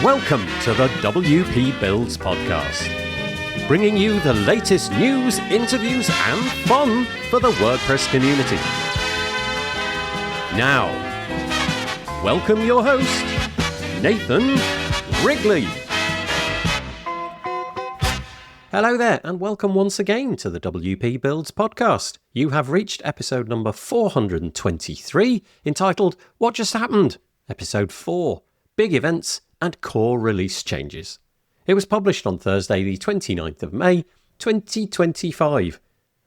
Welcome to the WP Builds podcast, bringing you the latest news, interviews and fun for the WordPress community. Now, welcome your host, Nathan Wrigley. Hello there, and welcome once again to the WP Builds podcast. You have reached episode number 423, entitled What Just Happened? Episode 4, Big Events and Core Release Changes. It was published on Thursday, the 29th of May, 2025.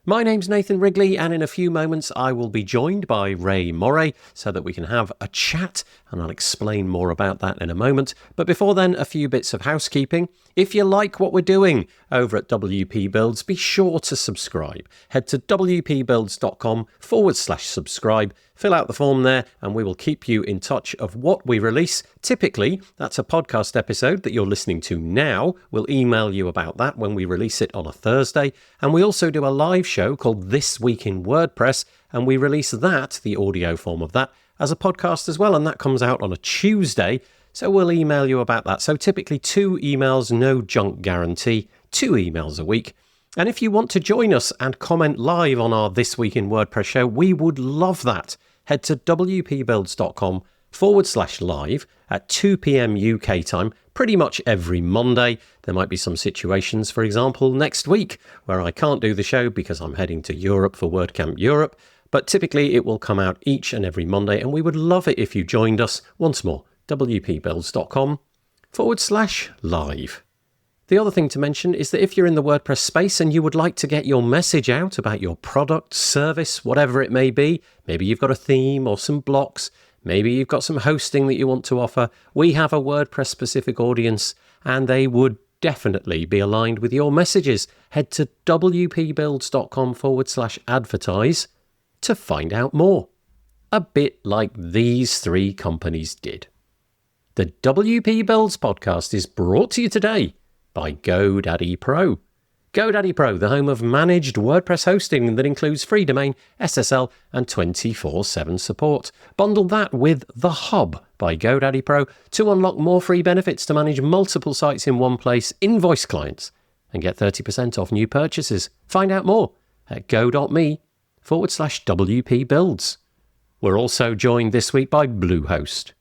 My name's Nathan Wrigley, and in a few moments I will be joined by Rae Morey so that we can have a chat, and I'll explain more about that in a moment. But before then, a few bits of housekeeping. If you like what we're doing over at WP Builds, be sure to subscribe. Head to wpbuilds.com/subscribe, fill out the form there, and we will keep you in touch of what we release. Typically, that's a podcast episode that you're listening to now. We'll email you about that when we release it on a Thursday. And we also do a live show called This Week in WordPress, and we release that, the audio form of that, as a podcast as well, and that comes out on a Tuesday. So we'll email you about that. So typically 2 emails, no junk guarantee, 2 emails a week. And if you want to join us and comment live on our This Week in WordPress show, we would love that. Head to wpbuilds.com/live at 2 p.m. UK time, pretty much every Monday. There might be some situations, for example, next week, where I can't do the show because I'm heading to Europe for WordCamp Europe. But typically it will come out each and every Monday, and we would love it if you joined us. Once more, wpbuilds.com/live. The other thing to mention is that if you're in the WordPress space and you would like to get your message out about your product, service, whatever it may be, maybe you've got a theme or some blocks, maybe you've got some hosting that you want to offer, we have a WordPress specific audience and they would definitely be aligned with your messages. Head to wpbuilds.com/advertise to find out more. A bit like these 3 companies did. The WP Builds podcast is brought to you today by GoDaddy Pro. GoDaddy Pro, the home of managed WordPress hosting that includes free domain, SSL, and 24/7 support. Bundle that with The Hub by GoDaddy Pro to unlock more free benefits to manage multiple sites in one place, invoice clients, and get 30% off new purchases. Find out more at go.me/WP Builds. We're also joined this week by Bluehost.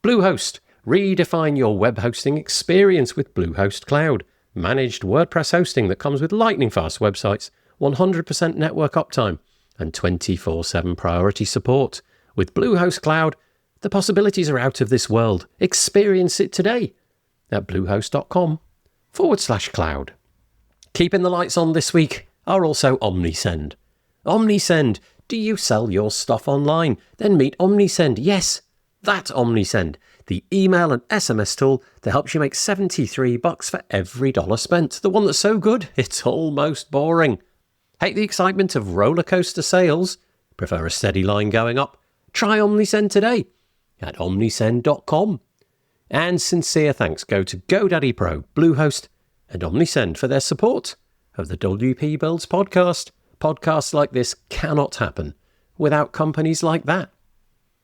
Bluehost. Redefine your web hosting experience with Bluehost Cloud. Managed WordPress hosting that comes with lightning-fast websites, 100% network uptime, and 24/7 priority support. With Bluehost Cloud, the possibilities are out of this world. Experience it today at bluehost.com/cloud. Keeping the lights on this week are also OmniSend. OmniSend. Do you sell your stuff online? Then meet OmniSend. Yes, that OmniSend. The email and SMS tool that helps you make $73 for every dollar spent. The one that's so good, it's almost boring. Hate the excitement of roller coaster sales? Prefer a steady line going up? Try OmniSend today at omnisend.com. And sincere thanks go to GoDaddy Pro, Bluehost, and OmniSend for their support of the WP Builds podcast. Podcasts like this cannot happen without companies like that.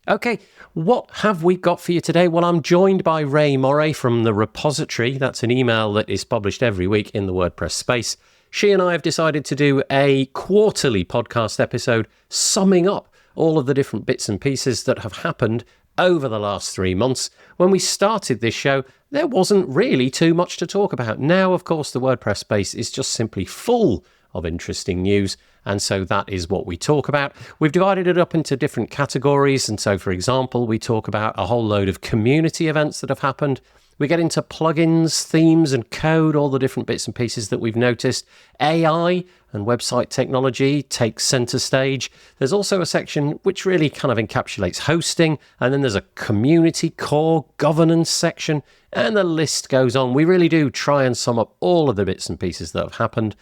Okay, what have we got for you today? Well, I'm joined by Rae Morey from the repository. That's an email that is published every week in the WordPress space. She and I have decided to do a quarterly podcast episode summing up all of the different bits and pieces that have happened over the last 3 months. When we started this show, there wasn't really too much to talk about. Now, of course, the WordPress space is just simply full of interesting news, and so that is what we talk about. We've divided it up into different categories, and so, for example, we talk about a whole load of community events that have happened. We get into plugins, themes, and code, all the different bits and pieces that we've noticed. AI and website technology takes center stage. There's also a section which really kind of encapsulates hosting, and then there's a community core governance section, and the list goes on. We really do try and sum up all of the bits and pieces that have happened,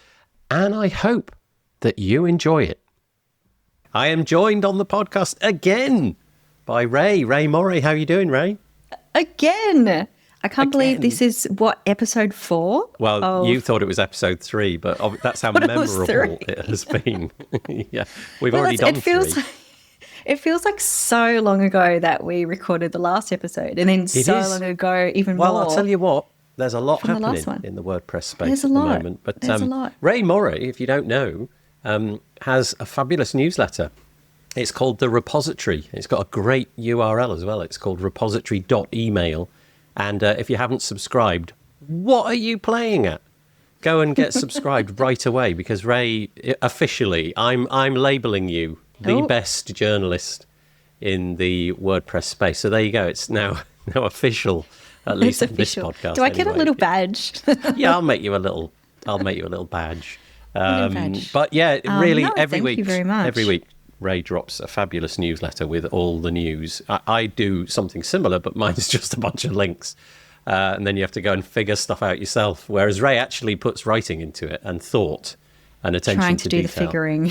and I hope that you enjoy it. I am joined on the podcast again by Rae Morey. How are you doing, Rae? Again. I can't believe this is, episode 4? Well, you thought it was episode 3, but that's how memorable it has been. Yeah, we've already done 3. It feels like so long ago that we recorded the last episode, and then long ago even more. Well, I'll tell you what, there's a lot happening in the WordPress space at the moment. But There's a lot. Rae Morey, if you don't know, has a fabulous newsletter. It's called The Repository. It's got a great URL as well. It's called repository.email. And if you haven't subscribed, what are you playing at? Go and get subscribed right away, because Rae, officially, I'm labelling you the best journalist in the WordPress space. So there you go. It's now official, at least in this podcast. Do I get a little badge? Yeah, I'll make you a little badge. But yeah, really, every week, you very much. Every week, Rae drops a fabulous newsletter with all the news. I do something similar, but mine's just a bunch of links. And then you have to go and figure stuff out yourself. Whereas Rae actually puts writing into it and thought and attention Trying to do detail. the figuring.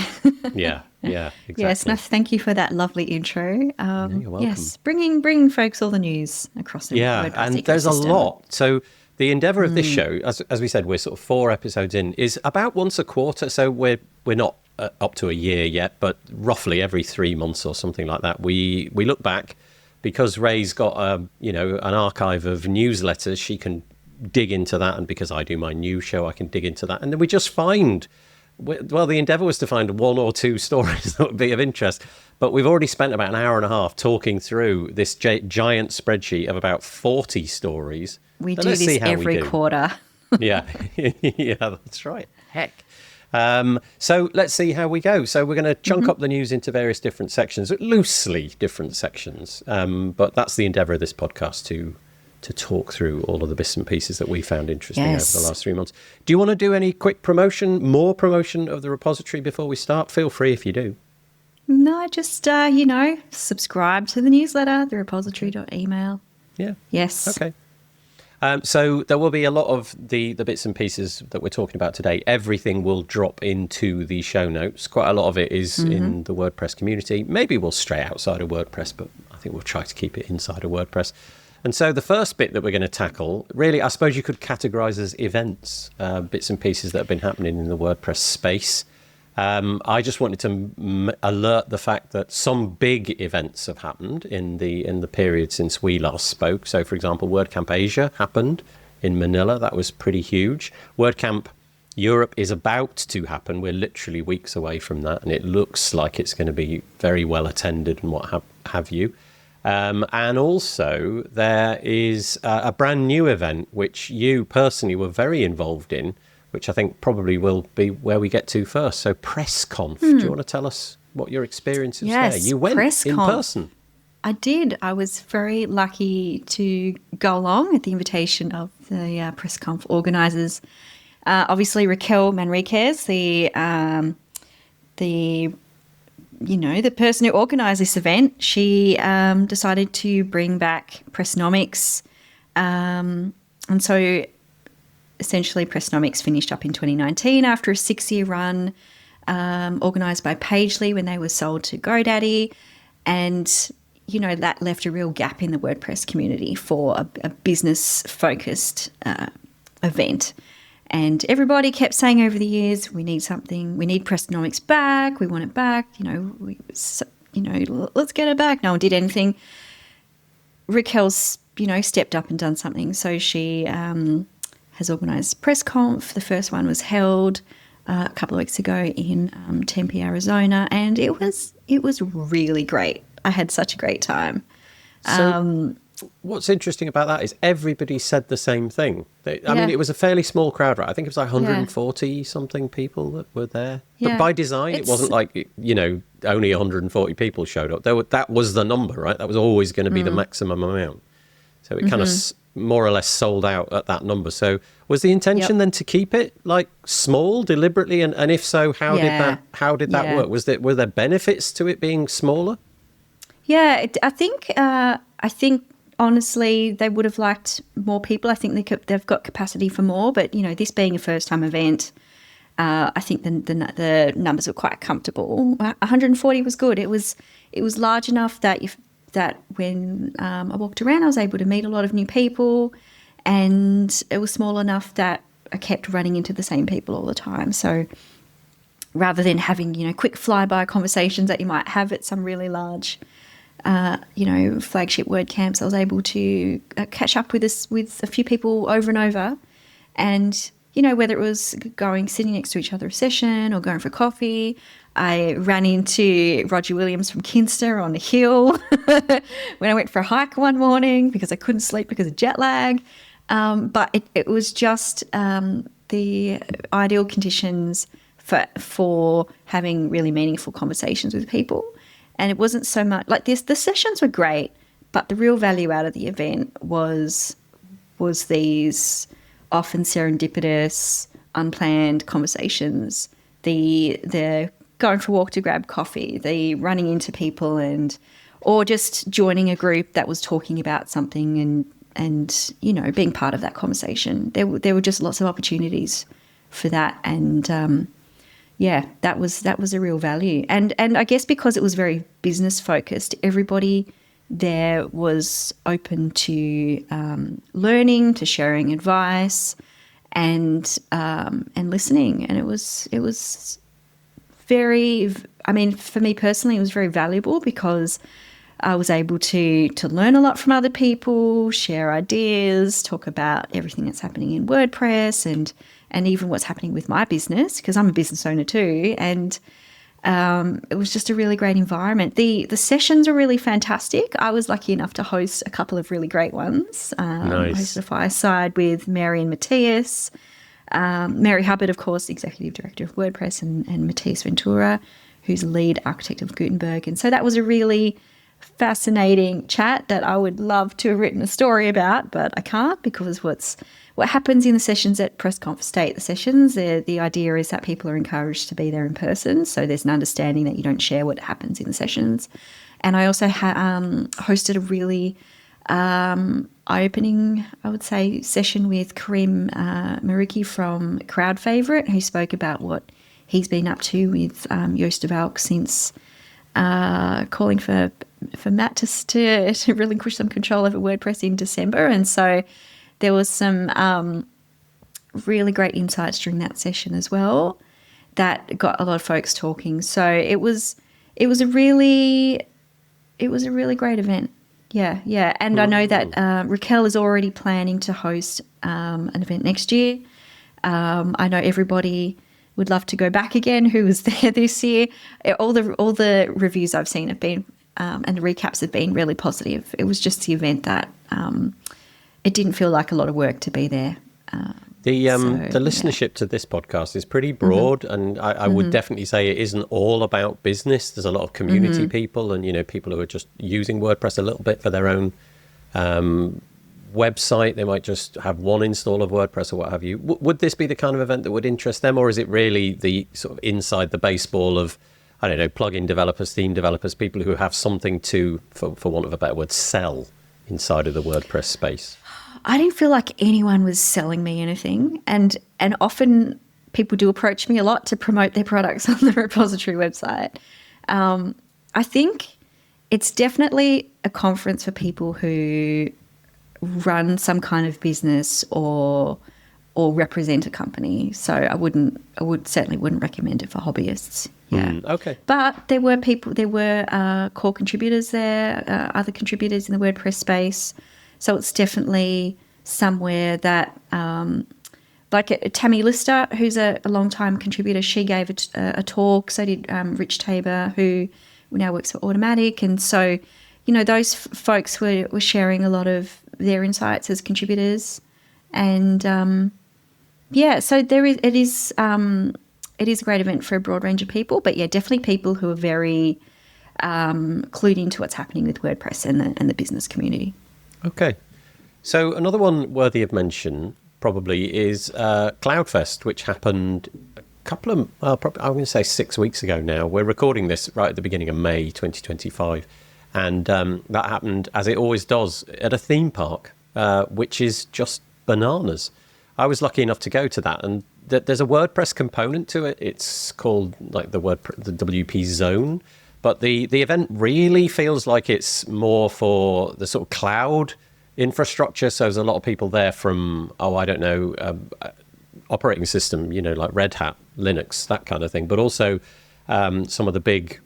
Yeah, exactly. Yes, no, thank you for that lovely intro. You're welcome. Yes, bringing folks all the news across the WordPress and ecosystem. there's a lot. So the endeavour of this show, as we said, we're sort of 4 episodes in, is about once a quarter. So we're not up to a year yet, but roughly every 3 months or something like that, we look back, because Rae's got an archive of newsletters. She can dig into that, and because I do my news show, I can dig into that, and then we just find. Well, the endeavour was to find 1 or 2 stories that would be of interest, but we've already spent about an hour and a half talking through this giant spreadsheet of about 40 stories. We do this every quarter. Yeah, that's right. Heck. So let's see how we go. So we're going to chunk up the news into various different sections, loosely different sections. But that's the endeavour of this podcast, to talk through all of the bits and pieces that we found interesting over the last 3 months. Do you want to do any quick more promotion of the repository before we start? Feel free if you do. No, just, subscribe to the newsletter, the repository.email. Yeah. Yes. Okay. So there will be a lot of the bits and pieces that we're talking about today. Everything will drop into the show notes. Quite a lot of it is in the WordPress community. Maybe we'll stray outside of WordPress, but I think we'll try to keep it inside of WordPress. And so the first bit that we're going to tackle, really, I suppose you could categorize as events, bits and pieces that have been happening in the WordPress space. I just wanted to alert the fact that some big events have happened in the period since we last spoke. So, for example, WordCamp Asia happened in Manila. That was pretty huge. WordCamp Europe is about to happen. We're literally weeks away from that, and it looks like it's going to be very well attended and what have you. And also there is a brand new event which you personally were very involved in, which I think probably will be where we get to first. So PressConf, do you want to tell us what your experience is there? You went in person. I did. I was very lucky to go along at the invitation of the PressConf organisers. Obviously, Raquel Manriquez, the person who organised this event, she decided to bring back Pressnomics. And so essentially Pressnomics finished up in 2019 after a 6-year run, organised by Pagely when they were sold to GoDaddy. And, that left a real gap in the WordPress community for a business-focused event. And everybody kept saying over the years, we need something, we need Pressnomics back, we want it back, let's get it back. No one did anything. Raquel's, stepped up and done something. So she has organised PressConf. The first one was held a couple of weeks ago in Tempe, Arizona, and it was really great. I had such a great time. So what's interesting about that is everybody said the same thing. I mean, it was a fairly small crowd, right? I think it was like 140 something people that were there. But by design, it wasn't like, only 140 people showed up. That was the number, right? That was always going to be the maximum amount. So it kind of more or less sold out at that number. So was the intention then to keep it like small deliberately? And if so, how did that work? Were there benefits to it being smaller? Yeah, I think honestly they would have liked more people. I think they've got capacity for more, but this being a first time event, I think the numbers were quite comfortable. 140 was good. It was large enough that when I walked around, I was able to meet a lot of new people, and it was small enough that I kept running into the same people all the time. So rather than having, quick flyby conversations that you might have at some really large, flagship WordCamps, I was able to catch up with a few people over and over. And, whether it was sitting next to each other a session or going for coffee, I ran into Roger Williams from Kinster on the hill when I went for a hike one morning because I couldn't sleep because of jet lag. But it was just the ideal conditions for having really meaningful conversations with people. And it wasn't so much like this. The sessions were great, but the real value out of the event was these often serendipitous, unplanned conversations, the going for a walk to grab coffee, the running into people or just joining a group that was talking about something and being part of that conversation. There were just lots of opportunities for that. And that was a real value. And I guess because it was very business focused, everybody there was open to learning, to sharing advice, and listening. And it was very. I mean, for me personally, it was very valuable because I was able to learn a lot from other people, share ideas, talk about everything that's happening in WordPress, and even what's happening with my business because I'm a business owner too. And it was just a really great environment. The sessions were really fantastic. I was lucky enough to host a couple of really great ones. Nice. I hosted a fireside with Mary and Matthias. Mary Hubbard, of course, Executive Director of WordPress, and Matthias Ventura, who's lead architect of Gutenberg. And so that was a really fascinating chat that I would love to have written a story about, but I can't because what happens in the sessions at PressConf stay at the sessions. The idea is that people are encouraged to be there in person, so there's an understanding that you don't share what happens in the sessions. And I also hosted a really eye-opening, I would say, session with Karim Mariki from Crowd Favorite, who spoke about what he's been up to with Joost de Valk since calling for Matt to relinquish some control over WordPress in December. And so there was some really great insights during that session as well that got a lot of folks talking. So it was a really great event. Yeah. And I know that Raquel is already planning to host an event next year. I know everybody would love to go back again who was there this year. All the reviews I've seen have been and the recaps have been really positive. It was just the event that it didn't feel like a lot of work to be there. The listenership to this podcast is pretty broad, and I would definitely say it isn't all about business. There's a lot of community people and, people who are just using WordPress a little bit for their own website. They might just have one install of WordPress or what have you. Would this be the kind of event that would interest them, or is it really the sort of inside the baseball of, I don't know, plugin developers, theme developers, people who have something to, for want of a better word, sell inside of the WordPress space? I didn't feel like anyone was selling me anything. And often people do approach me a lot to promote their products on the repository website. I think it's definitely a conference for people who run some kind of business or represent a company. So I certainly wouldn't recommend it for hobbyists. Yeah. Okay. But there were core contributors there, other contributors in the WordPress space. So it's definitely somewhere that, like Tammy Lister, who's a long-time contributor, she gave a talk. So did Rich Tabor, who now works for Automatic. And so, those folks were sharing a lot of their insights as contributors. And, so it is a great event for a broad range of people. But, yeah, definitely people who are very clued into what's happening with WordPress and the business community. Okay. So another one worthy of mention probably is CloudFest, which happened a couple of, I'm going to say 6 weeks ago now. We're recording this right at the beginning of May 2025. And that happened, as it always does, at a theme park, which is just bananas. I was lucky enough to go to that, and there's a WordPress component to it. It's called like the WP Zone. But the event really feels like it's more for the sort of cloud infrastructure. So there's a lot of people there from, operating system, like Red Hat, Linux, that kind of thing, but also some of the big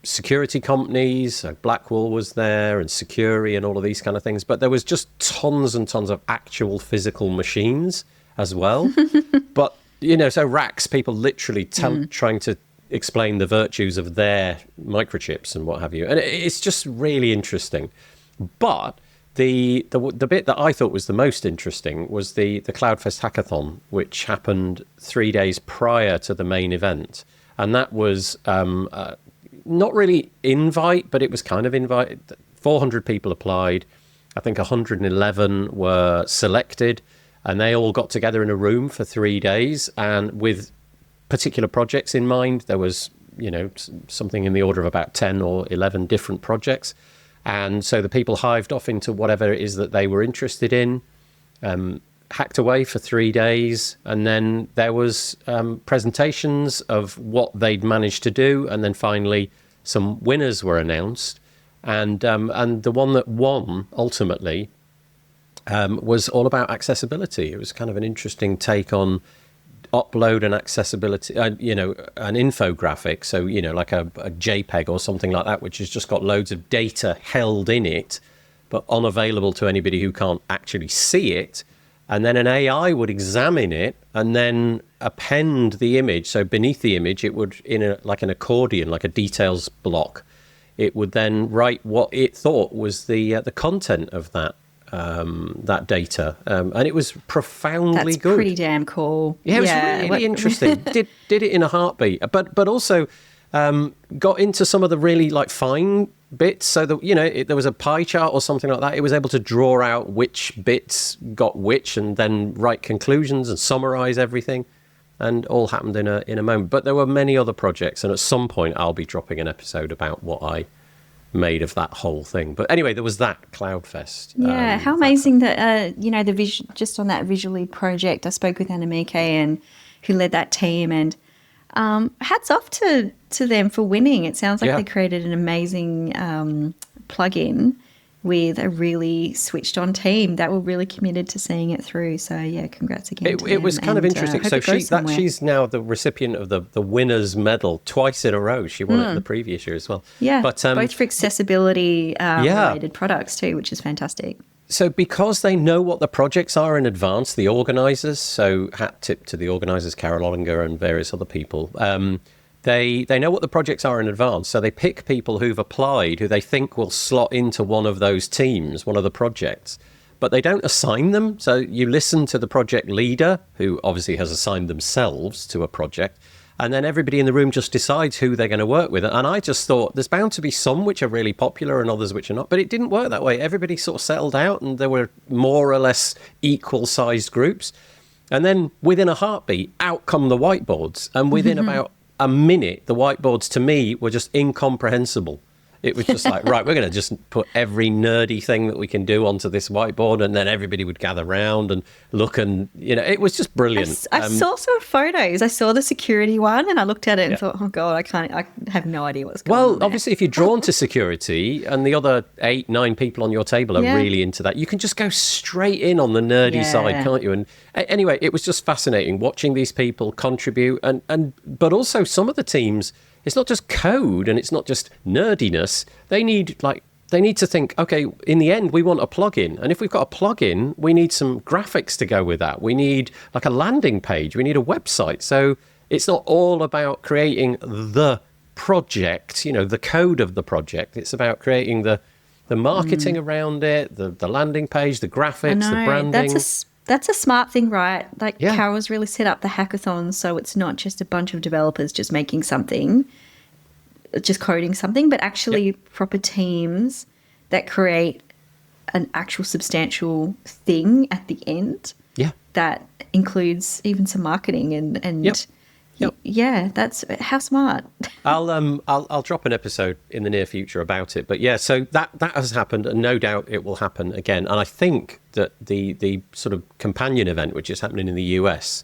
security companies. So Blackwall was there, and Securi, and all of these kind of things. But there was just tons and tons of actual physical machines as well. But, so racks, people literally trying to explain the virtues of their microchips and what have you. And it's just really interesting. But the bit that I thought was the most interesting was the CloudFest hackathon, which happened 3 days prior to the main event. And that was not really invite, but it was kind of invite. 400 people applied. I think 111 were selected, and they all got together in a room for 3 days, and with particular projects in mind. There was, something in the order of about 10 or 11 different projects. And so the people hived off into whatever it is that they were interested in, hacked away for 3 days, and then there was presentations of what they'd managed to do, and then finally some winners were announced, and the one that won ultimately was all about accessibility. It was kind of an interesting take on upload and accessibility, an infographic, so like a JPEG or something like that, which has just got loads of data held in it but unavailable to anybody who can't actually see it. And then an AI would examine it and then append the image. So beneath the image, it would, like an accordion, like a details block, it would then write what it thought was the content of that data. And it was profoundly That's good. Pretty damn cool. Yeah, it was really interesting. Did it in a heartbeat. But also got into some of the really fine bits, so that there was a pie chart or something like that. It was able to draw out which bits got which, and then write conclusions and summarize everything, and all happened in a moment. But there were many other projects, and at some point I'll be dropping an episode about what I made of that whole thing. But anyway, there was that CloudFest. Yeah, how amazing that the vision, just on that Visually project. I spoke with Anamike, and who led that team, and hats off to them for winning. It sounds like they created an amazing plugin with a really switched on team that were really committed to seeing it through. So yeah, congrats again. It was kind of interesting. So she's now the recipient of the winner's medal twice in a row. She won it in the previous year as well. Yeah, but both for accessibility related products too, which is fantastic. So because they know what the projects are in advance, the organisers, so hat tip to the organisers, Carol Ollinger and various other people, they know what the projects are in advance. So they pick people who've applied, who they think will slot into one of those teams, one of the projects. But they don't assign them. So you listen to the project leader, who obviously has assigned themselves to a project, and then everybody in the room just decides who they're going to work with. And I just thought there's bound to be some which are really popular and others which are not. But it didn't work that way. Everybody sort of settled out, and there were more or less equal-sized groups. And then within a heartbeat, out come the whiteboards. And within about a minute, the whiteboards to me were just incomprehensible. It was just like, right, we're going to just put every nerdy thing that we can do onto this whiteboard, and then everybody would gather round and look, and it was just brilliant. I saw some photos. I saw the security one, and I looked at it and thought, oh God, I have no idea what's going on. Well, obviously, if you're drawn to security and the other 8, 9 people on your table are really into that, you can just go straight in on the nerdy side, can't you? And anyway, it was just fascinating watching these people contribute, but also some of the teams. It's not just code and it's not just nerdiness. They need to think, okay, in the end, we want a plugin. And if we've got a plugin, we need some graphics to go with that. We need a landing page. We need a website. So it's not all about creating the project, the code of the project. It's about creating the marketing around it, the landing page, the graphics, the branding. That's a smart thing, right? Carol's really set up the hackathon so it's not just a bunch of developers just making something, just coding something, but actually proper teams that create an actual substantial thing at the end. Yeah. That includes even some marketing and yeah, that's how smart. I'll drop an episode in the near future about it. But yeah, so that has happened, and no doubt it will happen again. And I think that the sort of companion event, which is happening in the US,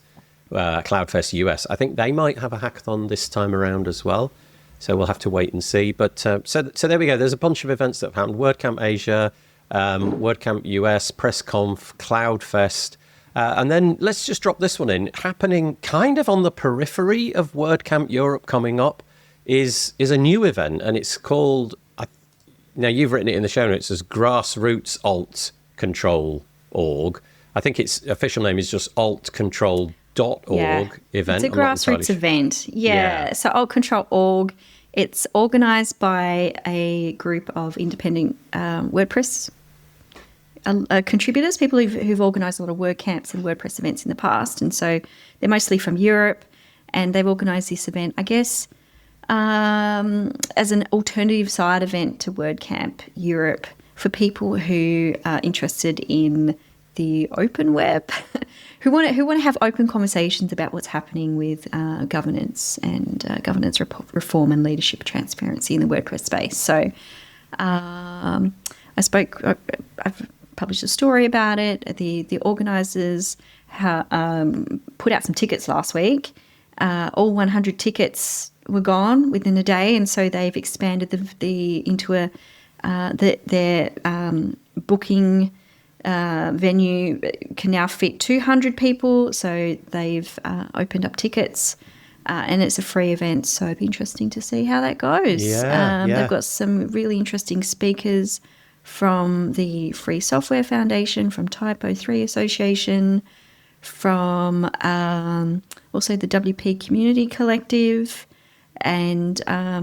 CloudFest US, I think they might have a hackathon this time around as well. So we'll have to wait and see. But so there we go. There's a bunch of events that have happened: WordCamp Asia, WordCamp US, PressConf, CloudFest. And then let's just drop this one in. Happening kind of on the periphery of WordCamp Europe coming up is a new event, and it's called, now you've written it in the show notes as Grassroots Alt Control Org. I think its official name is just altcontrol.org event. It's a grassroots event. Yeah. So altcontrol.org. It's organised by a group of independent WordPress contributors, people who've organised a lot of WordCamps and WordPress events in the past. And so they're mostly from Europe, and they've organised this event, I guess, as an alternative side event to WordCamp Europe for people who are interested in the open web, who want to have open conversations about what's happening with governance and governance reform and leadership transparency in the WordPress space. So I've published a story about it. The organisers put out some tickets last week. All 100 tickets were gone within a day, and so they've expanded into their booking venue can now fit 200 people. So they've opened up tickets, and it's a free event. So it'd be interesting to see how that goes. They've got some really interesting speakers from the Free Software Foundation, from Typo 3 Association, from also the WP Community Collective, and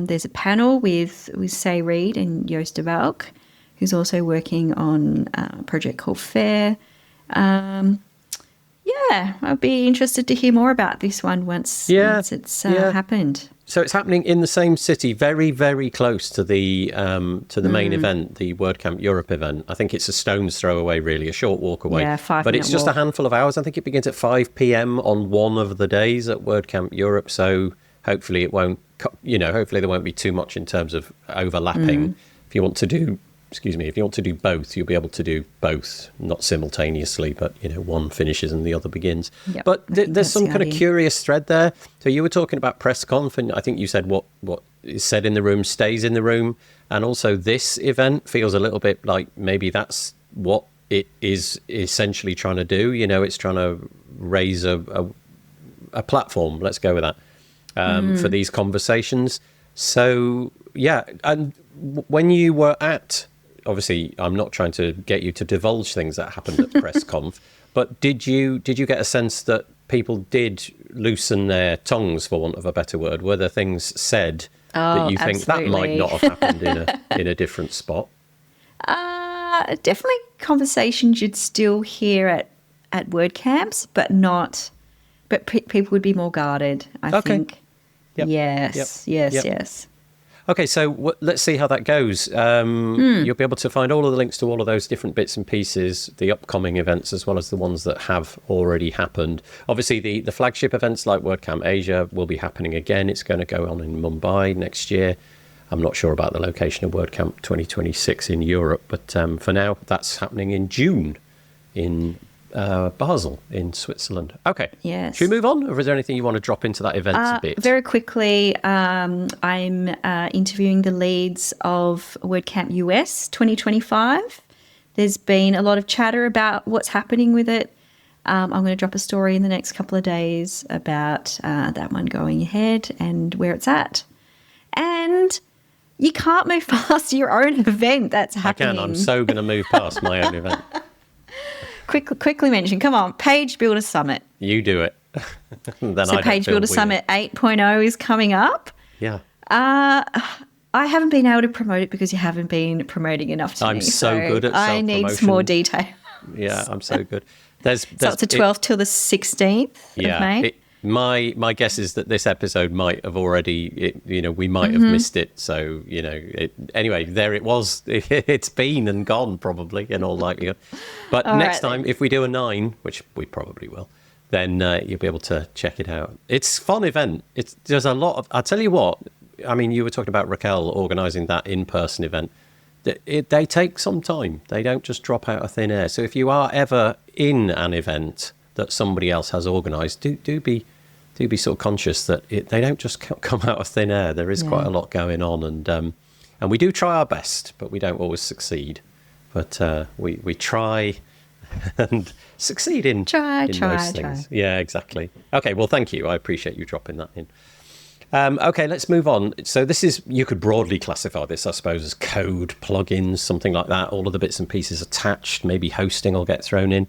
there's a panel with Say Reed and Joost de Valk, who's also working on a project called FAIR. I'd be interested to hear more about this one once it's happened. So it's happening in the same city, very, very close to the main event, the WordCamp Europe event. I think it's a stone's throw away, really, a short walk away. Yeah, 5 But minute it's just walk. a handful of hours. I think it begins at 5 p.m. on one of the days at WordCamp Europe. So hopefully it won't, hopefully there won't be too much in terms of overlapping. If you want to do both, you'll be able to do both, not simultaneously, but one finishes and the other begins. Yep, But I think there's that's some the kind of idea. curious thread there. So you were talking about PressConf, and I think you said what is said in the room stays in the room, and also this event feels a little bit like maybe that's what it is essentially trying to do. It's trying to raise a platform. Let's go with that for these conversations. So and when you were at, obviously, I'm not trying to get you to divulge things that happened at PressConf, but did you get a sense that people did loosen their tongues, for want of a better word? Were there things said that you think that might not have happened in a different spot? Definitely conversations you'd still hear at WordCamps, but not. But people would be more guarded, I think. Yep. Yes. Okay, so let's see how that goes. You'll be able to find all of the links to all of those different bits and pieces, the upcoming events, as well as the ones that have already happened. Obviously, the flagship events like WordCamp Asia will be happening again. It's going to go on in Mumbai next year. I'm not sure about the location of WordCamp 2026 in Europe, but for now, that's happening in June in Basel in Switzerland. Okay. Yes. Should we move on, or is there anything you want to drop into that event a bit? Very quickly, I'm interviewing the leads of WordCamp US 2025. There's been a lot of chatter about what's happening with it. I'm going to drop a story in the next couple of days about that one going ahead and where it's at. And you can't move past your own event that's happening. I can. I'm so going to move past my own event. Quickly mention, come on, Page Builder Summit. You do it. Then So Page Builder Summit 8.0 is coming up. Yeah. I haven't been able to promote it because you haven't been promoting enough to me. I'm so good at I need some self-promotion. more detail. Yeah, I'm so good. So it's the 12th till the 16th of May. My guess is that this episode might have already, we might have missed it. So, anyway, there it was. It's been and gone probably in all likelihood. But next time, if we do a 9, which we probably will, then you'll be able to check it out. It's a fun event. There's a lot of, I'll tell you what, I mean, you were talking about Raquel organising that in-person event. They take some time. They don't just drop out of thin air. So if you are ever in an event that somebody else has organised, do be sort of conscious that they don't just come out of thin air. There is quite a lot going on, and we do try our best, but we don't always succeed. But we try and succeed in most things. Yeah, exactly. Okay, well, thank you. I appreciate you dropping that in. Okay, let's move on. So this is, you could broadly classify this, I suppose, as code, plugins, something like that. All of the bits and pieces attached, maybe hosting will get thrown in.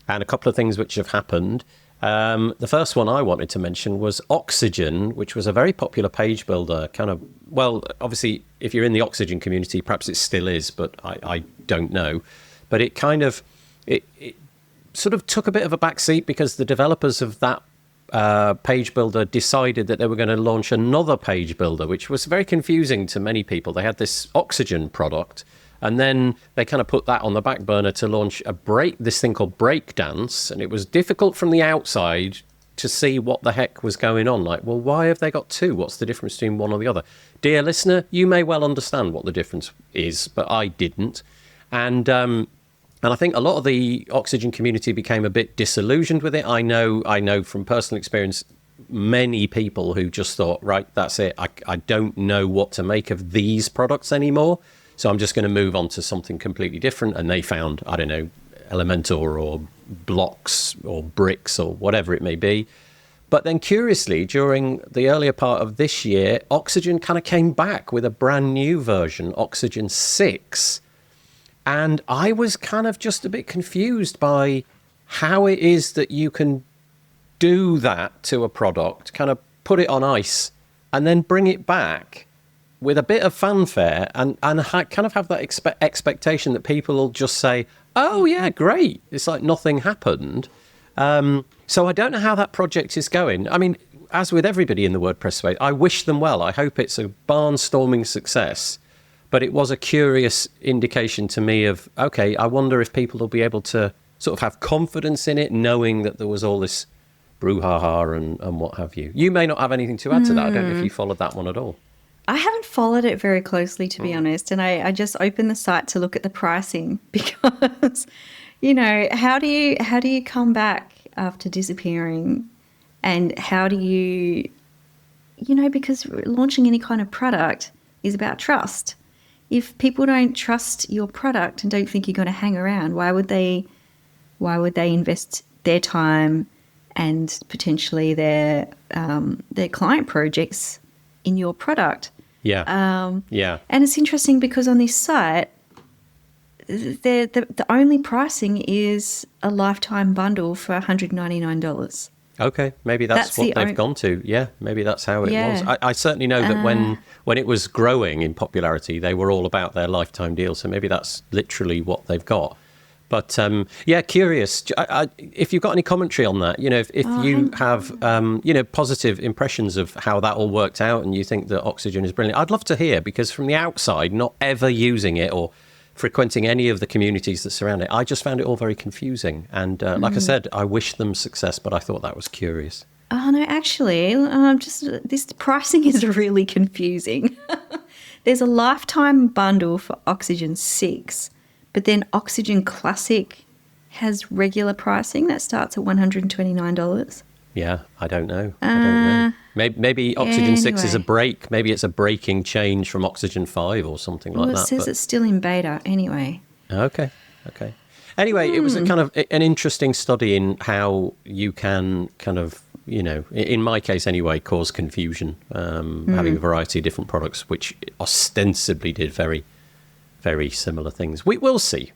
And a couple of things which have happened. The first one I wanted to mention was Oxygen, which was a very popular page builder, kind of, well, obviously, if you're in the Oxygen community, perhaps it still is, but I don't know. But it kind of, it sort of took a bit of a backseat because the developers of that page builder decided that they were going to launch another page builder, which was very confusing to many people. They had this Oxygen product, and then they kind of put that on the back burner to launch this thing called Breakdance, and it was difficult from the outside to see what the heck was going on. Like, well, why have they got two? What's the difference between one or the other? Dear listener, you may well understand what the difference is, but I didn't. And I think a lot of the Oxygen community became a bit disillusioned with it. I know from personal experience, many people who just thought, right, that's it. I don't know what to make of these products anymore. So I'm just going to move on to something completely different. And they found, I don't know, Elementor or Blocks or Bricks or whatever it may be. But then curiously, during the earlier part of this year, Oxygen kind of came back with a brand new version, Oxygen 6. And I was kind of just a bit confused by how it is that you can do that to a product, kind of put it on ice and then bring it back with a bit of fanfare and kind of have that expectation that people will just say, oh, yeah, great. It's like nothing happened. So I don't know how that project is going. I mean, as with everybody in the WordPress space, I wish them well. I hope it's a barnstorming success. But it was a curious indication to me of, okay, I wonder if people will be able to sort of have confidence in it, knowing that there was all this brouhaha and what have you. You may not have anything to add to that. I don't know if you followed that one at all. I haven't followed it very closely, to be honest. And I just opened the site to look at the pricing because, you know, how do you come back after disappearing? And how do you know, because launching any kind of product is about trust. If people don't trust your product and don't think you're going to hang around, why would they invest their time and potentially their client projects in your product? Yeah. And it's interesting because on this site, the only pricing is a lifetime bundle for $199. Okay, maybe that's what they've gone to. Yeah, maybe that's how it was. I certainly know that when it was growing in popularity, they were all about their lifetime deal. So maybe that's literally what they've got. But yeah, curious. If you've got any commentary on that, you know, if you have, you know, positive impressions of how that all worked out and you think that Oxygen is brilliant, I'd love to hear, because from the outside, not ever using it or frequenting any of the communities that surround it, I just found it all very confusing. And like I said, I wish them success, but I thought that was curious. Oh, no, actually, just this pricing is really confusing. There's a lifetime bundle for Oxygen 6, but then Oxygen Classic has regular pricing that starts at $129. Yeah, I don't know. Maybe Oxygen 6 is a break. Maybe it's a breaking change from Oxygen 5 or something like that. It says it's still in beta anyway. Okay. Anyway, it was a kind of an interesting study in how you can kind of, you know, in my case anyway, cause confusion, having a variety of different products, which ostensibly did very, very similar things. We will see.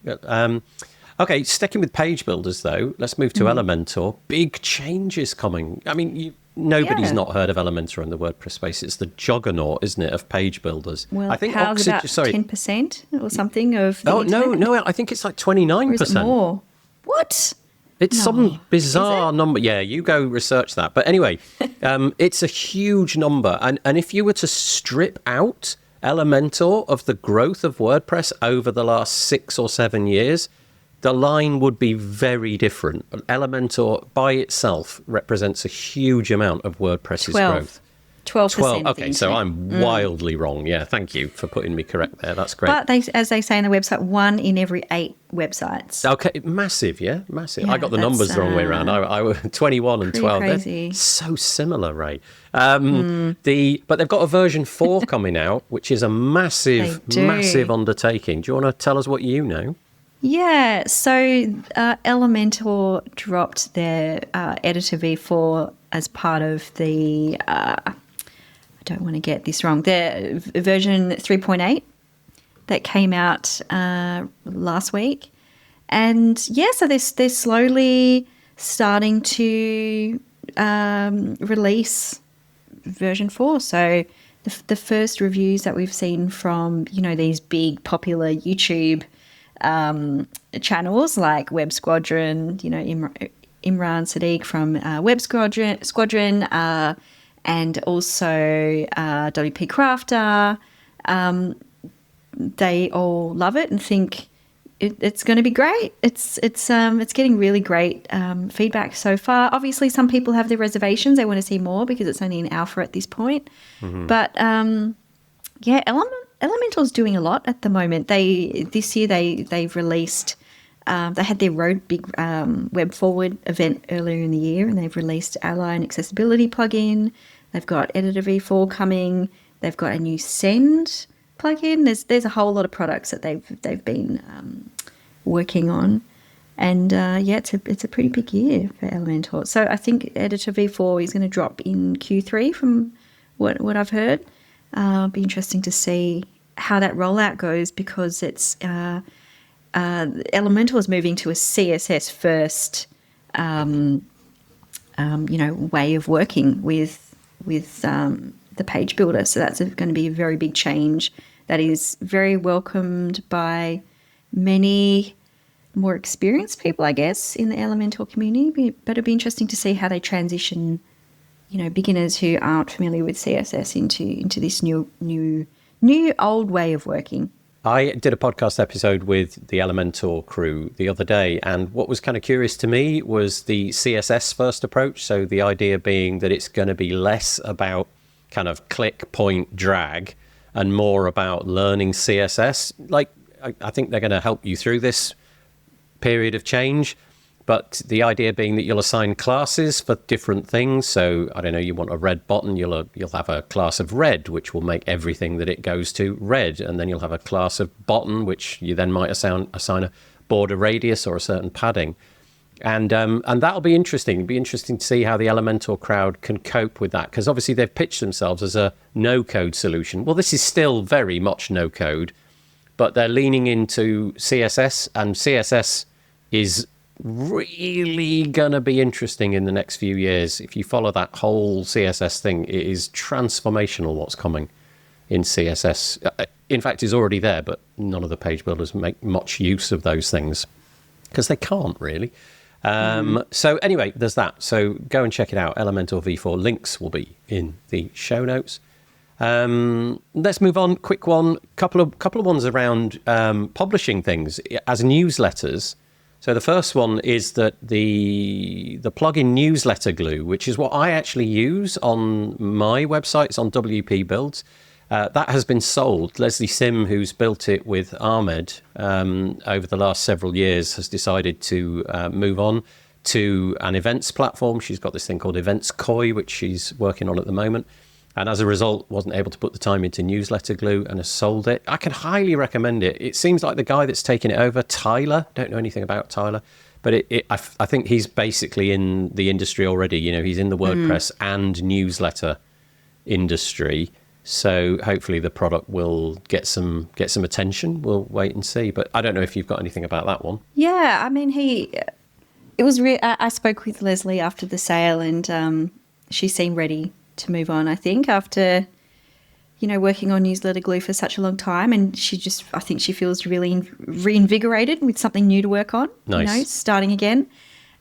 Okay, sticking with page builders, though, let's move to Elementor. Big changes coming. I mean, nobody's not heard of Elementor in the WordPress space. It's the juggernaut, isn't it, of page builders? Well, I think about 10% or something of the internet? No, I think it's like 29%. Or is it more? What? It's some bizarre number. Yeah, you go research that. But anyway, it's a huge number. And if you were to strip out Elementor of the growth of WordPress over the last 6 or 7 years, the line would be very different. Elementor by itself represents a huge amount of WordPress's growth. 12%. Okay, so I'm wildly wrong. Yeah, thank you for putting me correct there. That's great. But as they say on the website, 1 in every 8 websites. Okay, massive, yeah, massive. I got the numbers the wrong way around. I was 21 and 12. Crazy. They're so similar, Ray. But they've got a version 4 coming out, which is a massive undertaking. Do you want to tell us what you know? Yeah, so Elementor dropped their editor v4 as part of the, I don't want to get this wrong, their version 3.8 that came out last week. And yeah, so they're slowly starting to release version 4. So the first reviews that we've seen from, these big popular YouTube channels like Web Squadron, Imran Sadiq from Web Squadron, and also WP Crafter, they all love it and think it's going to be great. It's getting really great feedback so far. Obviously, some people have their reservations; they want to see more because it's only an alpha at this point. Mm-hmm. But yeah, Elementor's doing a lot at the moment. This year they've released. They had their big Web Forward event earlier in the year, and they've released Ally and Accessibility plugin. They've got Editor v4 coming. They've got a new Send plugin. There's a whole lot of products that they've been working on, and yeah, it's a pretty big year for Elementor. So I think Editor v4 is going to drop in Q3 from what I've heard. It'll be interesting to see how that rollout goes because it's Elementor is moving to a CSS first, way of working with the page builder. So that's going to be a very big change that is very welcomed by many more experienced people, I guess, in the Elementor community. But it'll be interesting to see how they transition, beginners who aren't familiar with CSS into this new old way of working. I did a podcast episode with the Elementor crew the other day, and what was kind of curious to me was the CSS first approach. So the idea being that it's going to be less about kind of click, point, drag, and more about learning CSS. Like, I think they're going to help you through this period of change. But the idea being that you'll assign classes for different things. So, I don't know, you want a red button, you'll have a class of red, which will make everything that it goes to red. And then you'll have a class of button, which you then might assign a border radius or a certain padding. And that'll be interesting. It'll be interesting to see how the Elementor crowd can cope with that. Because obviously they've pitched themselves as a no-code solution. Well, this is still very much no-code, but they're leaning into CSS, and CSS is really gonna be interesting in the next few years. If you follow that whole CSS thing, it is transformational what's coming in CSS. In fact, it's already there, but none of the page builders make much use of those things because they can't really. So anyway, there's that. So go and check it out. Elementor v4 links will be in the show notes. Let's move on. Quick one. Couple of ones around publishing things as newsletters. So the first one is that the plugin Newsletter Glue, which is what I actually use on my websites on WP Builds, that has been sold. Leslie Sim, who's built it with Ahmed over the last several years, has decided to move on to an events platform. She's got this thing called Events Koi, which she's working on at the moment. And as a result, wasn't able to put the time into Newsletter Glue and has sold it. I can highly recommend it. It seems like the guy that's taken it over, Tyler, don't know anything about Tyler, but I think he's basically in the industry already. He's in the WordPress and newsletter industry. So hopefully the product will get some attention. We'll wait and see. But I don't know if you've got anything about that one. Yeah, I mean, I spoke with Leslie after the sale, and she seemed ready to move on, I think, after, working on Newsletter Glue for such a long time. And I think she feels really reinvigorated with something new to work on, nice. Starting again.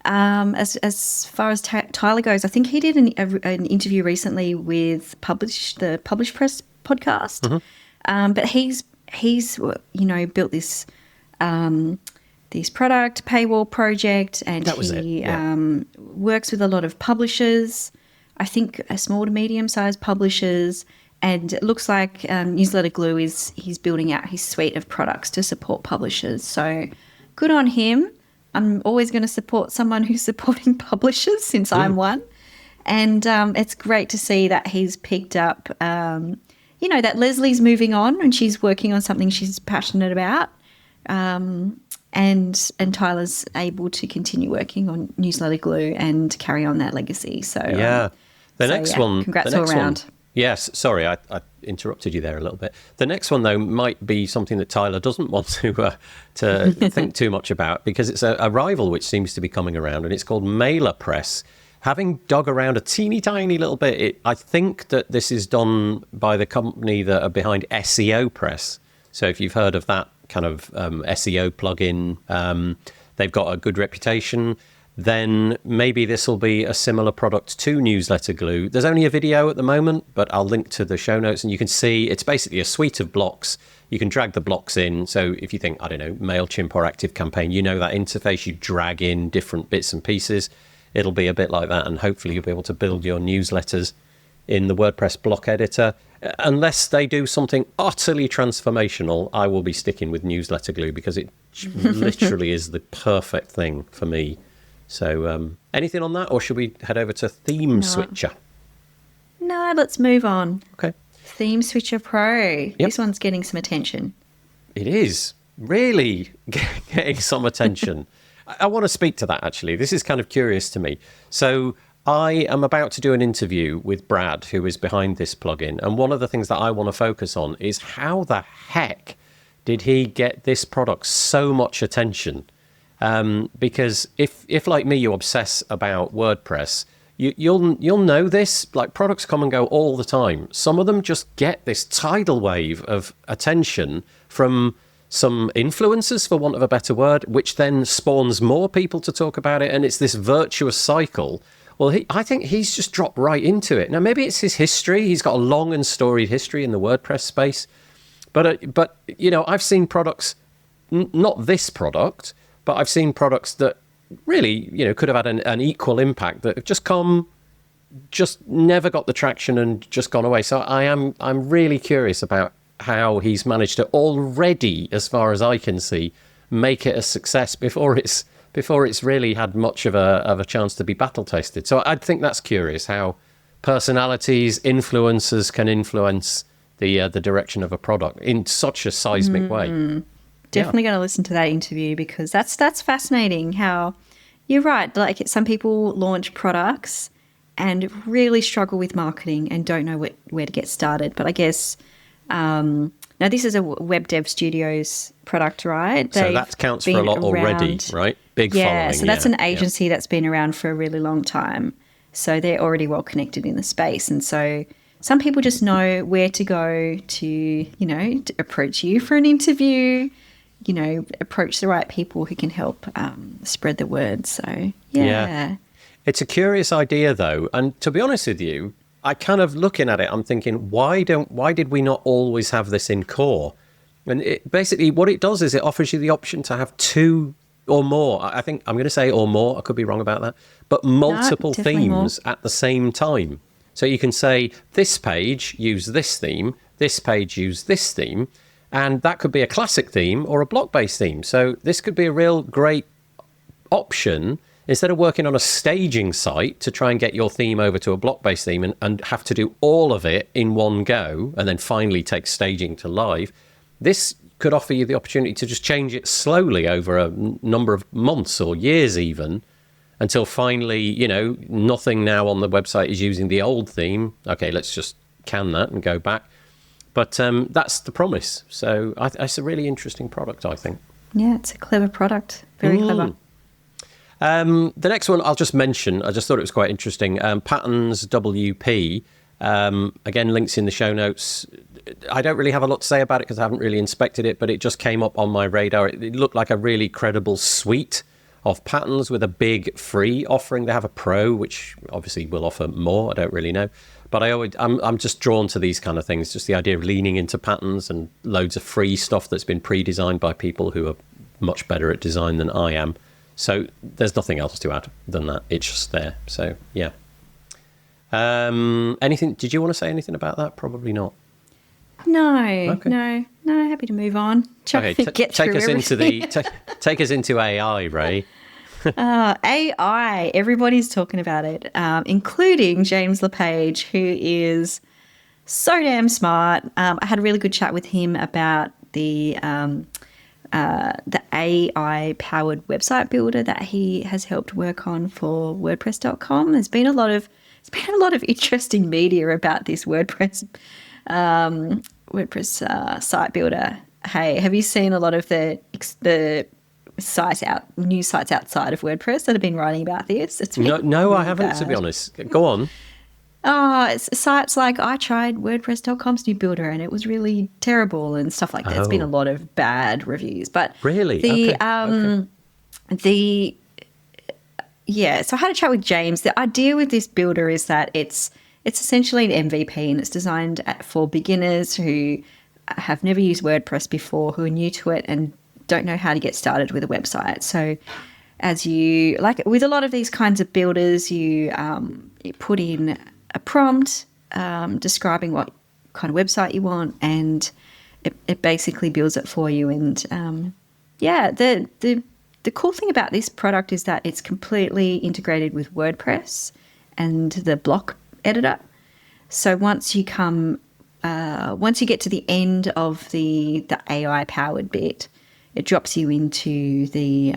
As far as Tyler goes, I think he did an interview recently with the Publish Press podcast. Mm-hmm. But he's built this product paywall project, and works with a lot of publishers. I think a small to medium-sized publishers, and it looks like Newsletter Glue he's building out his suite of products to support publishers. So good on him. I'm always going to support someone who's supporting publishers since I'm one. And it's great to see that he's picked up, that Leslie's moving on and she's working on something she's passionate about. And and Tyler's able to continue working on Newsletter Glue and carry on that legacy. So the next one. Congrats all around. Yes, sorry, I interrupted you there a little bit. The next one, though, might be something that Tyler doesn't want to think too much about, because it's a rival which seems to be coming around, and it's called MailerPress. Having dug around a teeny tiny little bit, I think that this is done by the company that are behind SEO Press. So if you've heard of that kind of SEO plugin, they've got a good reputation. Then maybe this will be a similar product to Newsletter Glue. There's only a video at the moment, but I'll link to the show notes, and you can see it's basically a suite of blocks. You can drag the blocks in. So if you think, I don't know, MailChimp or ActiveCampaign, you know that interface, you drag in different bits and pieces. It'll be a bit like that, and hopefully you'll be able to build your newsletters in the WordPress block editor. Unless they do something utterly transformational, I will be sticking with Newsletter Glue, because it literally is the perfect thing for me. So anything on that, or should we head over to Theme Switcher? No, let's move on. Okay. Theme Switcher Pro. Yep. This one's getting some attention. It is really getting some attention. I want to speak to that, actually. This is kind of curious to me. So I am about to do an interview with Brad, who is behind this plugin. And one of the things that I want to focus on is how the heck did he get this product so much attention? Because if like me, you obsess about WordPress, you'll know this. Like, products come and go all the time. Some of them just get this tidal wave of attention from some influencers, for want of a better word, which then spawns more people to talk about it, and it's this virtuous cycle. Well, I think he's just dropped right into it. Now, maybe it's his history. He's got a long and storied history in the WordPress space. But you know, I've seen products, not this product, but I've seen products that really, you know, could have had an equal impact, that have just never got the traction and just gone away. So I'm really curious about how he's managed to already, as far as I can see, make it a success before it's really had much of a chance to be battle tested. So I think that's curious, how personalities, influencers can influence the direction of a product in such a seismic way. Definitely going to listen to that interview, because that's fascinating. How you're right, like some people launch products and really struggle with marketing and don't know where to get started. But I guess now this is a Web Dev Studios product, right? So that counts for a lot already, right? Big following. So that's an agency that's been around for a really long time. So they're already well connected in the space. And so some people just know where to go to, you know, to approach you for an interview, you know, approach the right people who can help spread the word. So, yeah. It's a curious idea, though. And to be honest with you, I kind of looking at it, I'm thinking, why did we not always have this in core? And basically what it does is it offers you the option to have two or more. I think I'm going to say or more. I could be wrong about that. But multiple themes at the same time. So you can say, this page, use this theme. This page, use this theme. And that could be a classic theme or a block-based theme. So this could be a real great option, instead of working on a staging site to try and get your theme over to a block-based theme and have to do all of it in one go and then finally take staging to live. This could offer you the opportunity to just change it slowly over a number of months or years even, until finally, you know, nothing now on the website is using the old theme. Okay, let's just can that and go back. But that's the promise. So it's a really interesting product, I think. Yeah, it's a clever product. Very clever. The next one I'll just mention, I just thought it was quite interesting. Patterns WP. Again, links in the show notes. I don't really have a lot to say about it because I haven't really inspected it, but it just came up on my radar. It looked like a really credible suite of patterns with a big free offering. They have a pro, which obviously will offer more. I don't really know. But I'm just drawn to these kind of things, just the idea of leaning into patterns and loads of free stuff that's been pre-designed by people who are much better at design than I am. So there's nothing else to add than that. It's just there. So, yeah. Anything? Did you want to say anything about that? Probably not. No, okay. No. Happy to move on. Take us into AI, Ray. AI, everybody's talking about it, including James LePage, who is so damn smart. I had a really good chat with him about the the AI-powered website builder that he has helped work on for WordPress.com. There's been a lot of interesting media about this WordPress site builder. Hey, have you seen a lot of the news sites outside of WordPress that have been writing about this? It's No, really I haven't, bad. to be honest. Go on. Oh, it's sites like I tried WordPress.com's new builder and it was really terrible and stuff like that. There's been a lot of bad reviews, but Really? the Okay. So I had a chat with James. The idea with this builder is that it's essentially an MVP, and it's designed for beginners who have never used WordPress before, who are new to it and don't know how to get started with a website. So as you, like with a lot of these kinds of builders, you put in a prompt describing what kind of website you want, and it basically builds it for you. And the cool thing about this product is that it's completely integrated with WordPress and the block editor. So once you get to the end of the AI powered bit, it drops you into the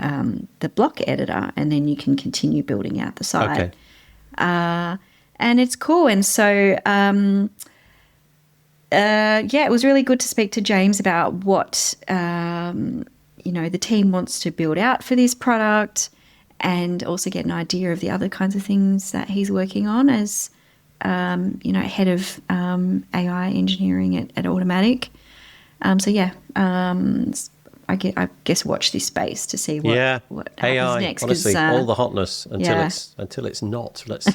block editor, and then you can continue building out the site. Okay. And it's cool. And so, it was really good to speak to James about what, the team wants to build out for this product, and also get an idea of the other kinds of things that he's working on as, head of AI engineering at Automatic. I guess watch this space to see what happens AI, next. honestly, all the hotness until it's not. Let's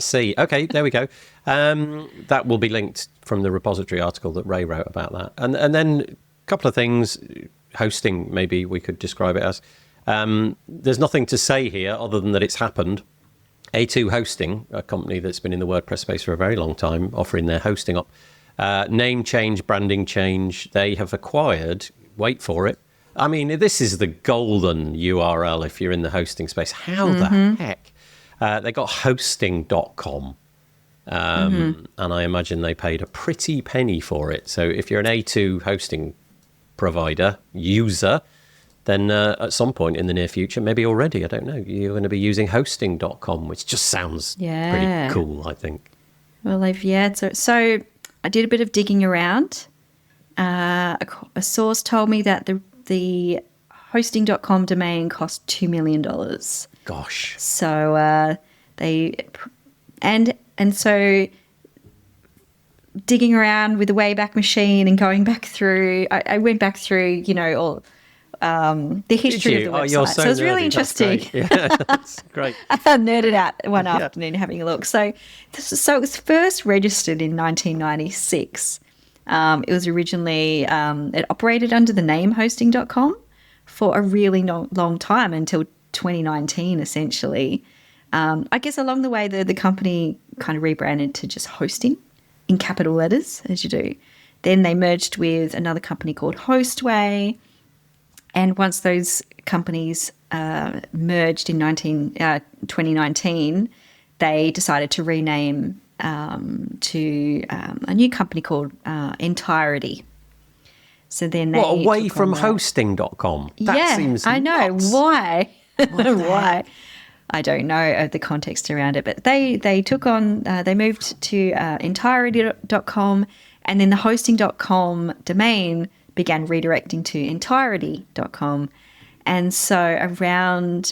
see. Okay, there we go. That will be linked from the repository article that Ray wrote about that. And then a couple of things, hosting, maybe we could describe it as. There's nothing to say here other than that it's happened. A2 Hosting, a company that's been in the WordPress space for a very long time, offering their hosting up. Name change, branding change. They have acquired, wait for it. I mean, this is the golden URL if you're in the hosting space. How the heck? They got hosting.com. And I imagine they paid a pretty penny for it. So if you're an A2 hosting provider, user, then at some point in the near future, maybe already, I don't know, you're going to be using hosting.com, which just sounds pretty cool, I think. Well, so I did a bit of digging around. A source told me that the hosting.com domain cost $2 million. Gosh. So so digging around with the Wayback Machine and going back through, I went back through, all the history of the website. So it was really interesting. Yeah, that's great. I nerded out one afternoon having a look. So it was first registered in 1996. It was originally, it operated under the name hosting.com for a really long time until 2019, essentially. I guess along the way, the company kind of rebranded to just hosting in capital letters, as you do. Then they merged with another company called Hostway. And once those companies merged in 2019, they decided to rename to a new company called Entirety. So then they away from hosting.com? That seems I know. nuts. Why? Why? I don't know the context around it, but they took on, they moved to entirety.com, and then the hosting.com domain began redirecting to entirety.com. And so around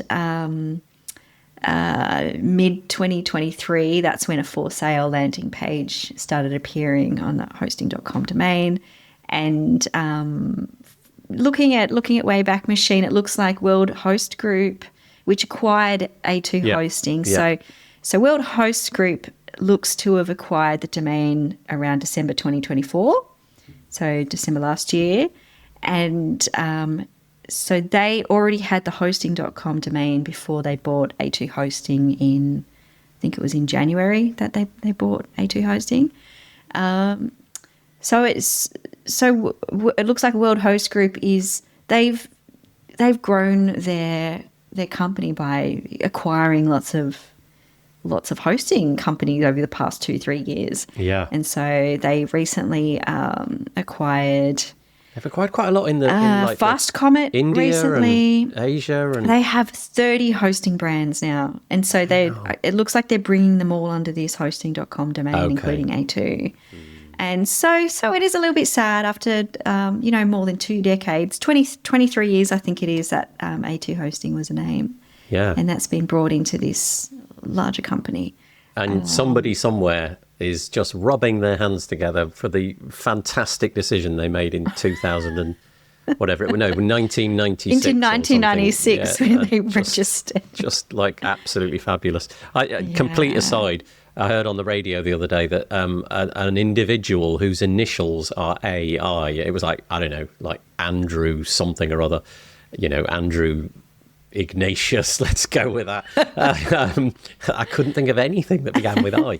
mid-2023, that's when a for sale landing page started appearing on that hosting.com domain. And looking at Wayback Machine, it looks like World Host Group, which acquired A2 Hosting. So World Host Group looks to have acquired the domain around December 2024. So December last year. And so they already had the hosting.com domain before they bought A2 Hosting I think it was in January that they bought A2 Hosting. So it looks like World Host Group they've grown their company by acquiring lots of hosting companies over the past 2-3 years. Yeah. And so they recently acquired They've acquired quite a lot in like Fast Comet India recently. and Asia, and They have 30 hosting brands now. And so it looks like they're bringing them all under this hosting.com domain, including A2. And so it is a little bit sad after, more than 2 decades, 23 years, I think it is, that A2 Hosting was a name. Yeah. And that's been brought into this larger company. And somebody somewhere is just rubbing their hands together for the fantastic decision they made in 2000 and whatever it was, 1996. Into 1996 when they registered. Just like absolutely fabulous. Complete aside, I heard on the radio the other day that an individual whose initials are AI, it was like, I don't know, like Andrew something or other, Andrew Ignatius, let's go with that. I couldn't think of anything that began with I.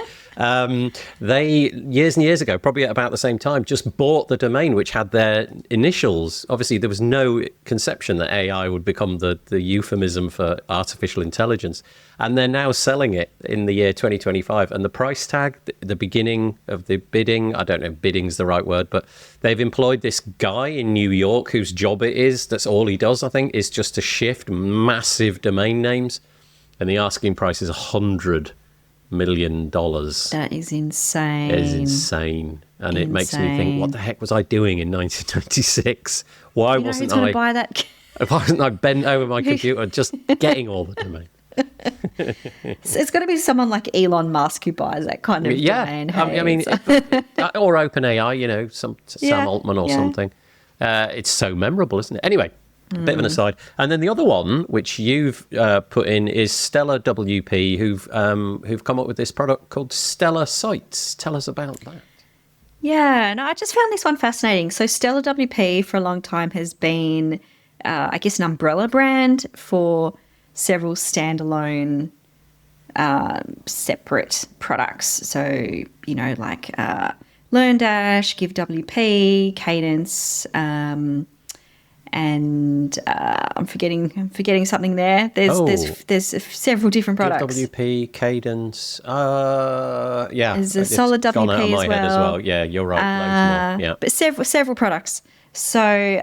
They, years and years ago, probably at about the same time, just bought the domain which had their initials. Obviously, there was no conception that AI would become the euphemism for artificial intelligence. And they're now selling it in the year 2025. And the price tag, the beginning of the bidding, I don't know if bidding's the right word, but they've employed this guy in New York whose job it is, that's all he does, I think, is just to shift massive domain names. And the asking price is $100 million. That is insane. It is insane. And it makes me think, what the heck was I doing in 1996? Why wasn't I buy that? Why wasn't I bent over my computer just getting all the domain? So it's got to be someone like Elon Musk who buys that kind of domain. I mean, or OpenAI, Sam Altman or something. It's so memorable, isn't it? Anyway, a bit of an aside. And then the other one, which you've put in, is Stellar WP, who've come up with this product called StellarSites. Tell us about that. Yeah, no, I just found this one fascinating. So Stellar WP for a long time has been, I guess, an umbrella brand for several standalone separate products. So, like LearnDash, GiveWP, Cadence, and I'm forgetting something there. There's several different products. GiveWP, Cadence, There's a Solid WP gone out of my as head as well. well. Yeah, you're right. Loads more. Yeah, but several products. So,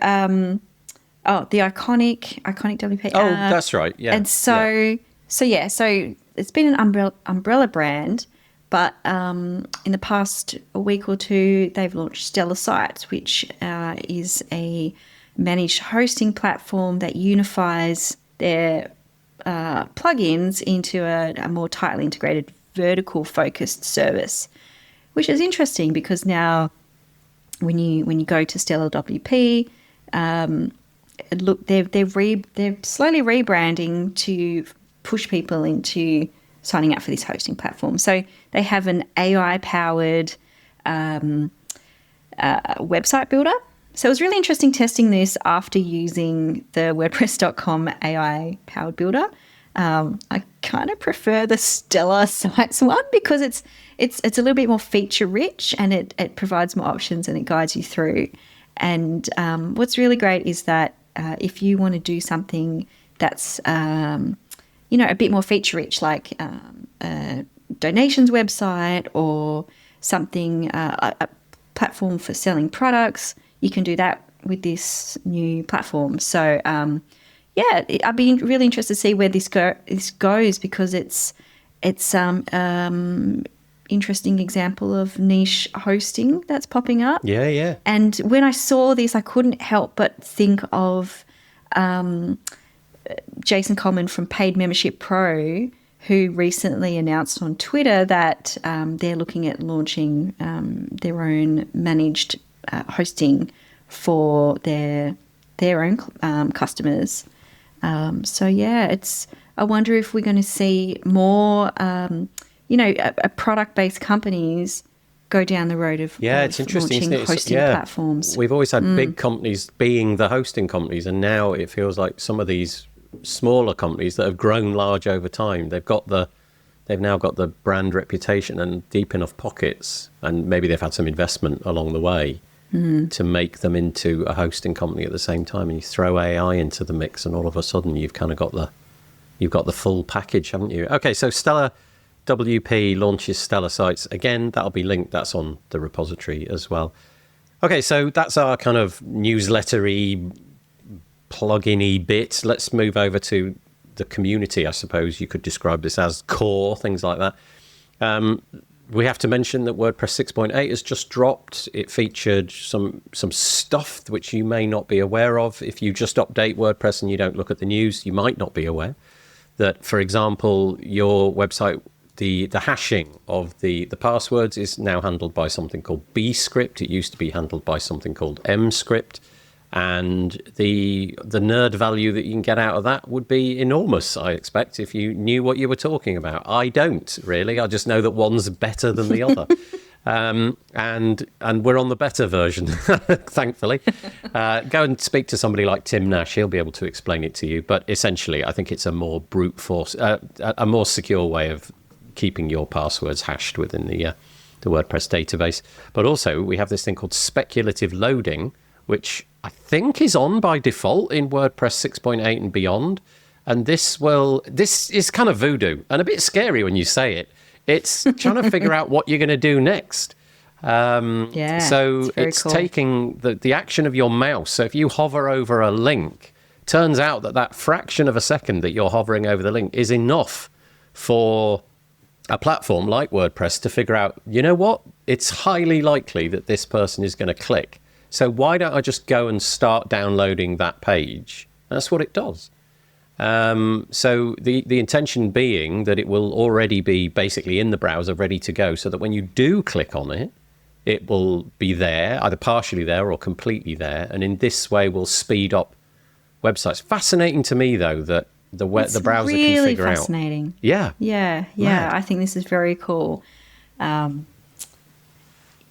the iconic WP. Oh, that's right. Yeah. And so it's been an umbrella brand, but in the past week or two, they've launched StellarSites, which is a managed hosting platform that unifies their plugins into a more tightly integrated, vertical-focused service, which is interesting because now when you go to Stellar WP, look, they're slowly rebranding to push people into signing up for this hosting platform. So they have an AI-powered website builder. So it was really interesting testing this after using the WordPress.com AI-powered builder. I kind of prefer the StellarSites one because it's a little bit more feature-rich and it provides more options and it guides you through. And what's really great is that if you want to do something that's, a bit more feature-rich, like a donations website or something, a platform for selling products, you can do that with this new platform. So, I'd be really interested to see where this goes because it's interesting example of niche hosting that's popping up. Yeah. And when I saw this, I couldn't help but think of Jason Coleman from Paid Membership Pro, who recently announced on Twitter that they're looking at launching their own managed hosting for their own customers. I wonder if we're going to see more, product-based companies go down the road of it's interesting, launching hosting platforms. We've always had big companies being the hosting companies, and now it feels like some of these smaller companies that have grown large over time, they've now got the brand reputation and deep enough pockets, and maybe they've had some investment along the way to make them into a hosting company at the same time. And you throw AI into the mix, and all of a sudden you've kind of got the full package, haven't you? Okay, so Stellar WP launches StellarSites. Again, that'll be linked. That's on the repository as well. Okay, so that's our kind of newslettery, plugin-y bit. Let's move over to the community, I suppose you could describe this as, core, things like that. We have to mention that WordPress 6.8 has just dropped. It featured some stuff which you may not be aware of. If you just update WordPress and you don't look at the news, you might not be aware that, for example, your website, the hashing of the passwords is now handled by something called bscript. It used to be handled by something called mscript. And the nerd value that you can get out of that would be enormous, I expect, if you knew what you were talking about. I don't, really. I just know that one's better than the other. And we're on the better version, thankfully. Go and speak to somebody like Tim Nash. He'll be able to explain it to you. But essentially, I think it's a more brute force, a more secure way of keeping your passwords hashed within the WordPress database. But also, we have this thing called speculative loading, which I think is on by default in WordPress 6.8 and beyond. And this is kind of voodoo and a bit scary when you say it. It's trying to figure out what you're going to do next. So it's cool. Taking the action of your mouse. So if you hover over a link, turns out that fraction of a second that you're hovering over the link is enough for a platform like WordPress to figure out, you know what? It's highly likely that this person is going to click. So why don't I just go and start downloading that page? That's what it does. So the intention being that it will already be basically in the browser ready to go, so that when you do click on it, it will be there, either partially there or completely there. And in this way, will speed up websites. Fascinating to me, though, that the browser really can figure fascinating. out. Yeah. Yeah. Right. I think this is very cool.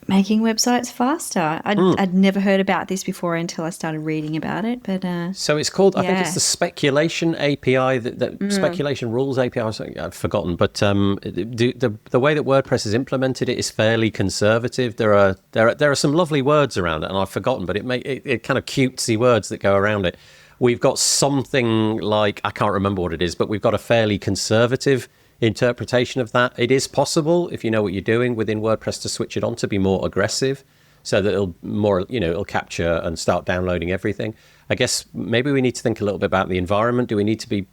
Making websites faster. I'd never heard about this before until I started reading about it. But so it's called, I think it's the speculation API, the speculation rules API. I've forgotten, but the way that WordPress has implemented it is fairly conservative. There are some lovely words around it, and I've forgotten, but it kind of cutesy words that go around it. We've got something like, I can't remember what it is, but we've got a fairly conservative interpretation of that. It is possible, if you know what you're doing within WordPress, to switch it on to be more aggressive, so that it'll capture and start downloading everything. I guess maybe we need to think a little bit about the environment. Do we need to be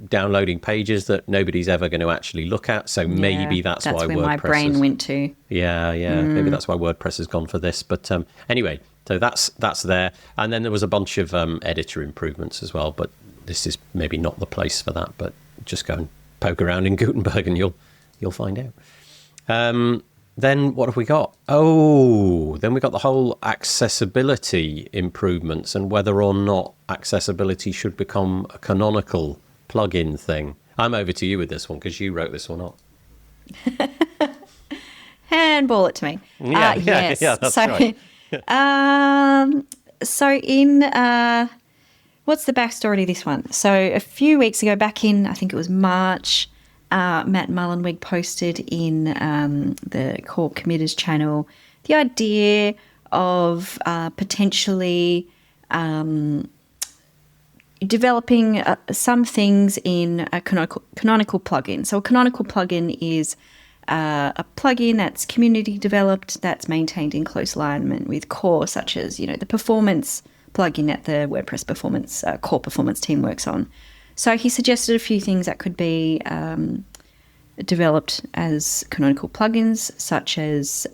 downloading pages that nobody's ever going to actually look at? So maybe that's why WordPress. That's where my brain went to. Yeah. Maybe that's why WordPress has gone for this. But anyway, so that's there. And then there was a bunch of editor improvements as well. But this is maybe not the place for that. But just go and poke around in Gutenberg and you'll find out. Then what have we got? Then we got the whole accessibility improvements and whether or not accessibility should become a canonical plugin thing. I'm over to you with this one because you wrote this one up. Handball it to me. Yes. Yeah, that's right. So in what's the backstory to this one? So a few weeks ago, back in, I think it was March, Matt Mullenweg posted in the Core Committers channel the idea of potentially developing some things in a canonical plugin. So a canonical plugin is a plugin that's community developed, that's maintained in close alignment with core, such as, the performance plugin that the WordPress performance core performance team works on. So he suggested a few things that could be developed as canonical plugins, such as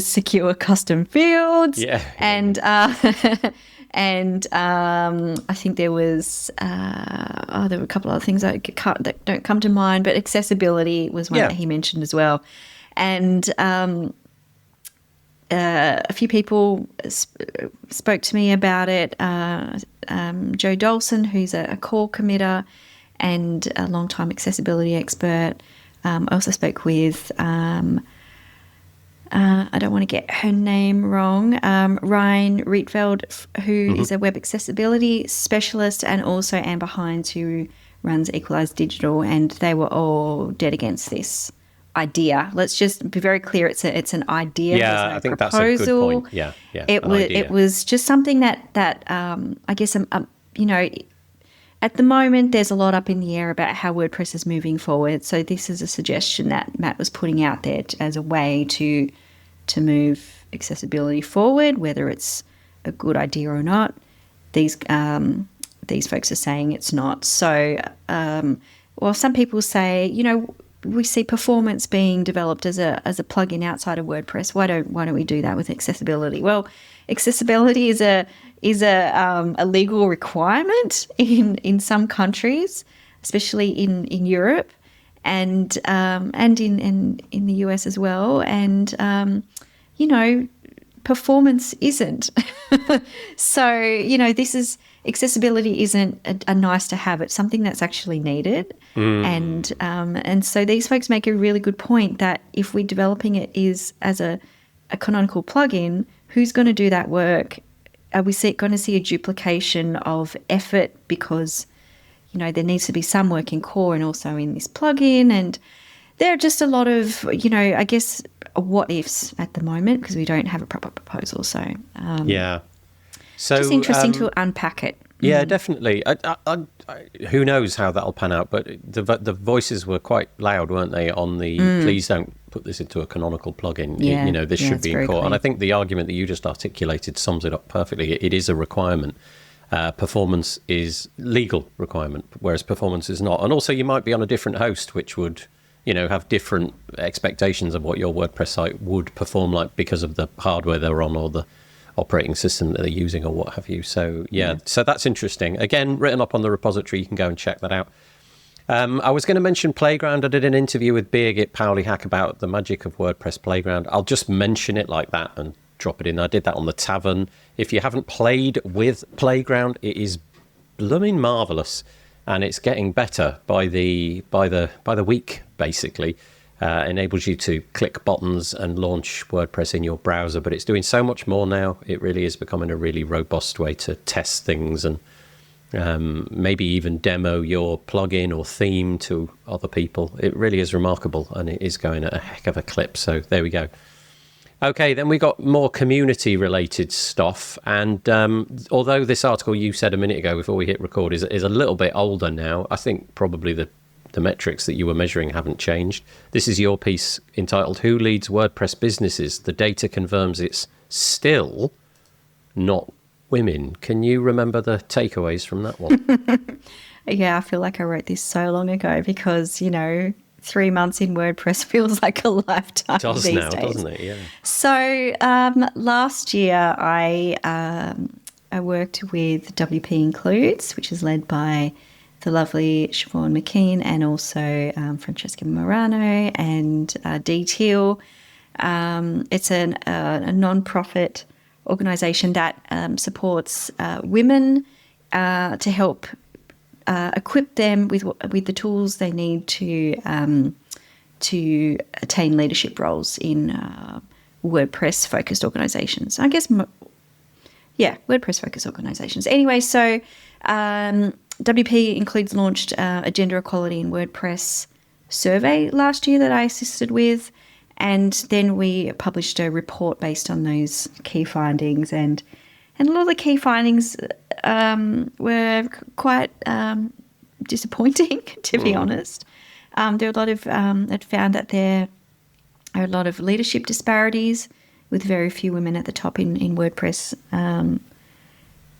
secure custom fields, and I think there was there were a couple other things that don't come to mind, but accessibility was one that he mentioned as well, and a few people spoke to me about it. Joe Dolson, who's a core committer and a long-time accessibility expert. I also spoke with, I don't want to get her name wrong, Ryan Rietveld, who is a web accessibility specialist, and also Amber Hines, who runs Equalize Digital, and they were all dead against this idea. Let's just be very clear. It's an idea. Yeah, no I think proposal. That's a good point. Yeah. It was just something that I guess at the moment there's a lot up in the air about how WordPress is moving forward. So this is a suggestion that Matt was putting out there as a way to move accessibility forward, whether it's a good idea or not. These folks are saying it's not. So, well, some people say, we see performance being developed as a plugin outside of WordPress. Why don't we do that with accessibility? Well, accessibility is a legal requirement in some countries, especially in Europe, and in the US as well. And performance isn't. So this is accessibility isn't a nice to have. It's something that's actually needed. And so these folks make a really good point that if we're developing it is as a canonical plugin, who's going to do that work? Are we going to see a duplication of effort because, there needs to be some work in core and also in this plugin? And there are just a lot of, I guess, what ifs at the moment because we don't have a proper proposal. So, So just interesting to unpack it. Yeah, definitely. Who knows how that'll pan out? But the voices were quite loud, weren't they? On the please don't put this into a canonical plugin. Yeah, This should be in core. clear. And I think the argument that you just articulated sums it up perfectly. It is a requirement. Performance is legal requirement, whereas performance is not. And also, you might be on a different host, which would have different expectations of what your WordPress site would perform like because of the hardware they're on or the operating system that they're using or what have you. So so that's interesting. Again, written up on the repository, you can go and check that out. I was going to mention Playground. I did an interview with Birgit Pauli-Hack about the magic of WordPress Playground. I'll just mention it like that and drop it in. I did that on the Tavern. If you haven't played with Playground, it is blooming marvelous, and it's getting better by the week, basically. Enables you to click buttons and launch WordPress in your browser, but it's doing so much more now. It really is becoming a really robust way to test things and maybe even demo your plugin or theme to other people. It really is remarkable, and it is going at a heck of a clip. So there we go. Okay, then we got more community-related stuff. And although this article you said a minute ago before we hit record is a little bit older now, I think probably the metrics that you were measuring haven't changed. This is your piece entitled, Who Leads WordPress Businesses? The data confirms it's still not women. Can you remember the takeaways from that one? Yeah, I feel like I wrote this so long ago because, 3 months in WordPress feels like a lifetime Does these now, days. doesn't it? Yeah. So last year I worked with WP Includes, which is led by the lovely Siobhan McKean and also Francesca Morano and Dee Teal. It's a non-profit organisation that supports women to help equip them with the tools they need to attain leadership roles in WordPress-focused organisations. I guess, WordPress-focused organisations. Anyway, so WP Includes launched a gender equality in WordPress survey last year that I assisted with, and then we published a report based on those key findings, and a lot of the key findings were quite disappointing, to be honest. There are a lot of it found that there are a lot of leadership disparities with very few women at the top in WordPress.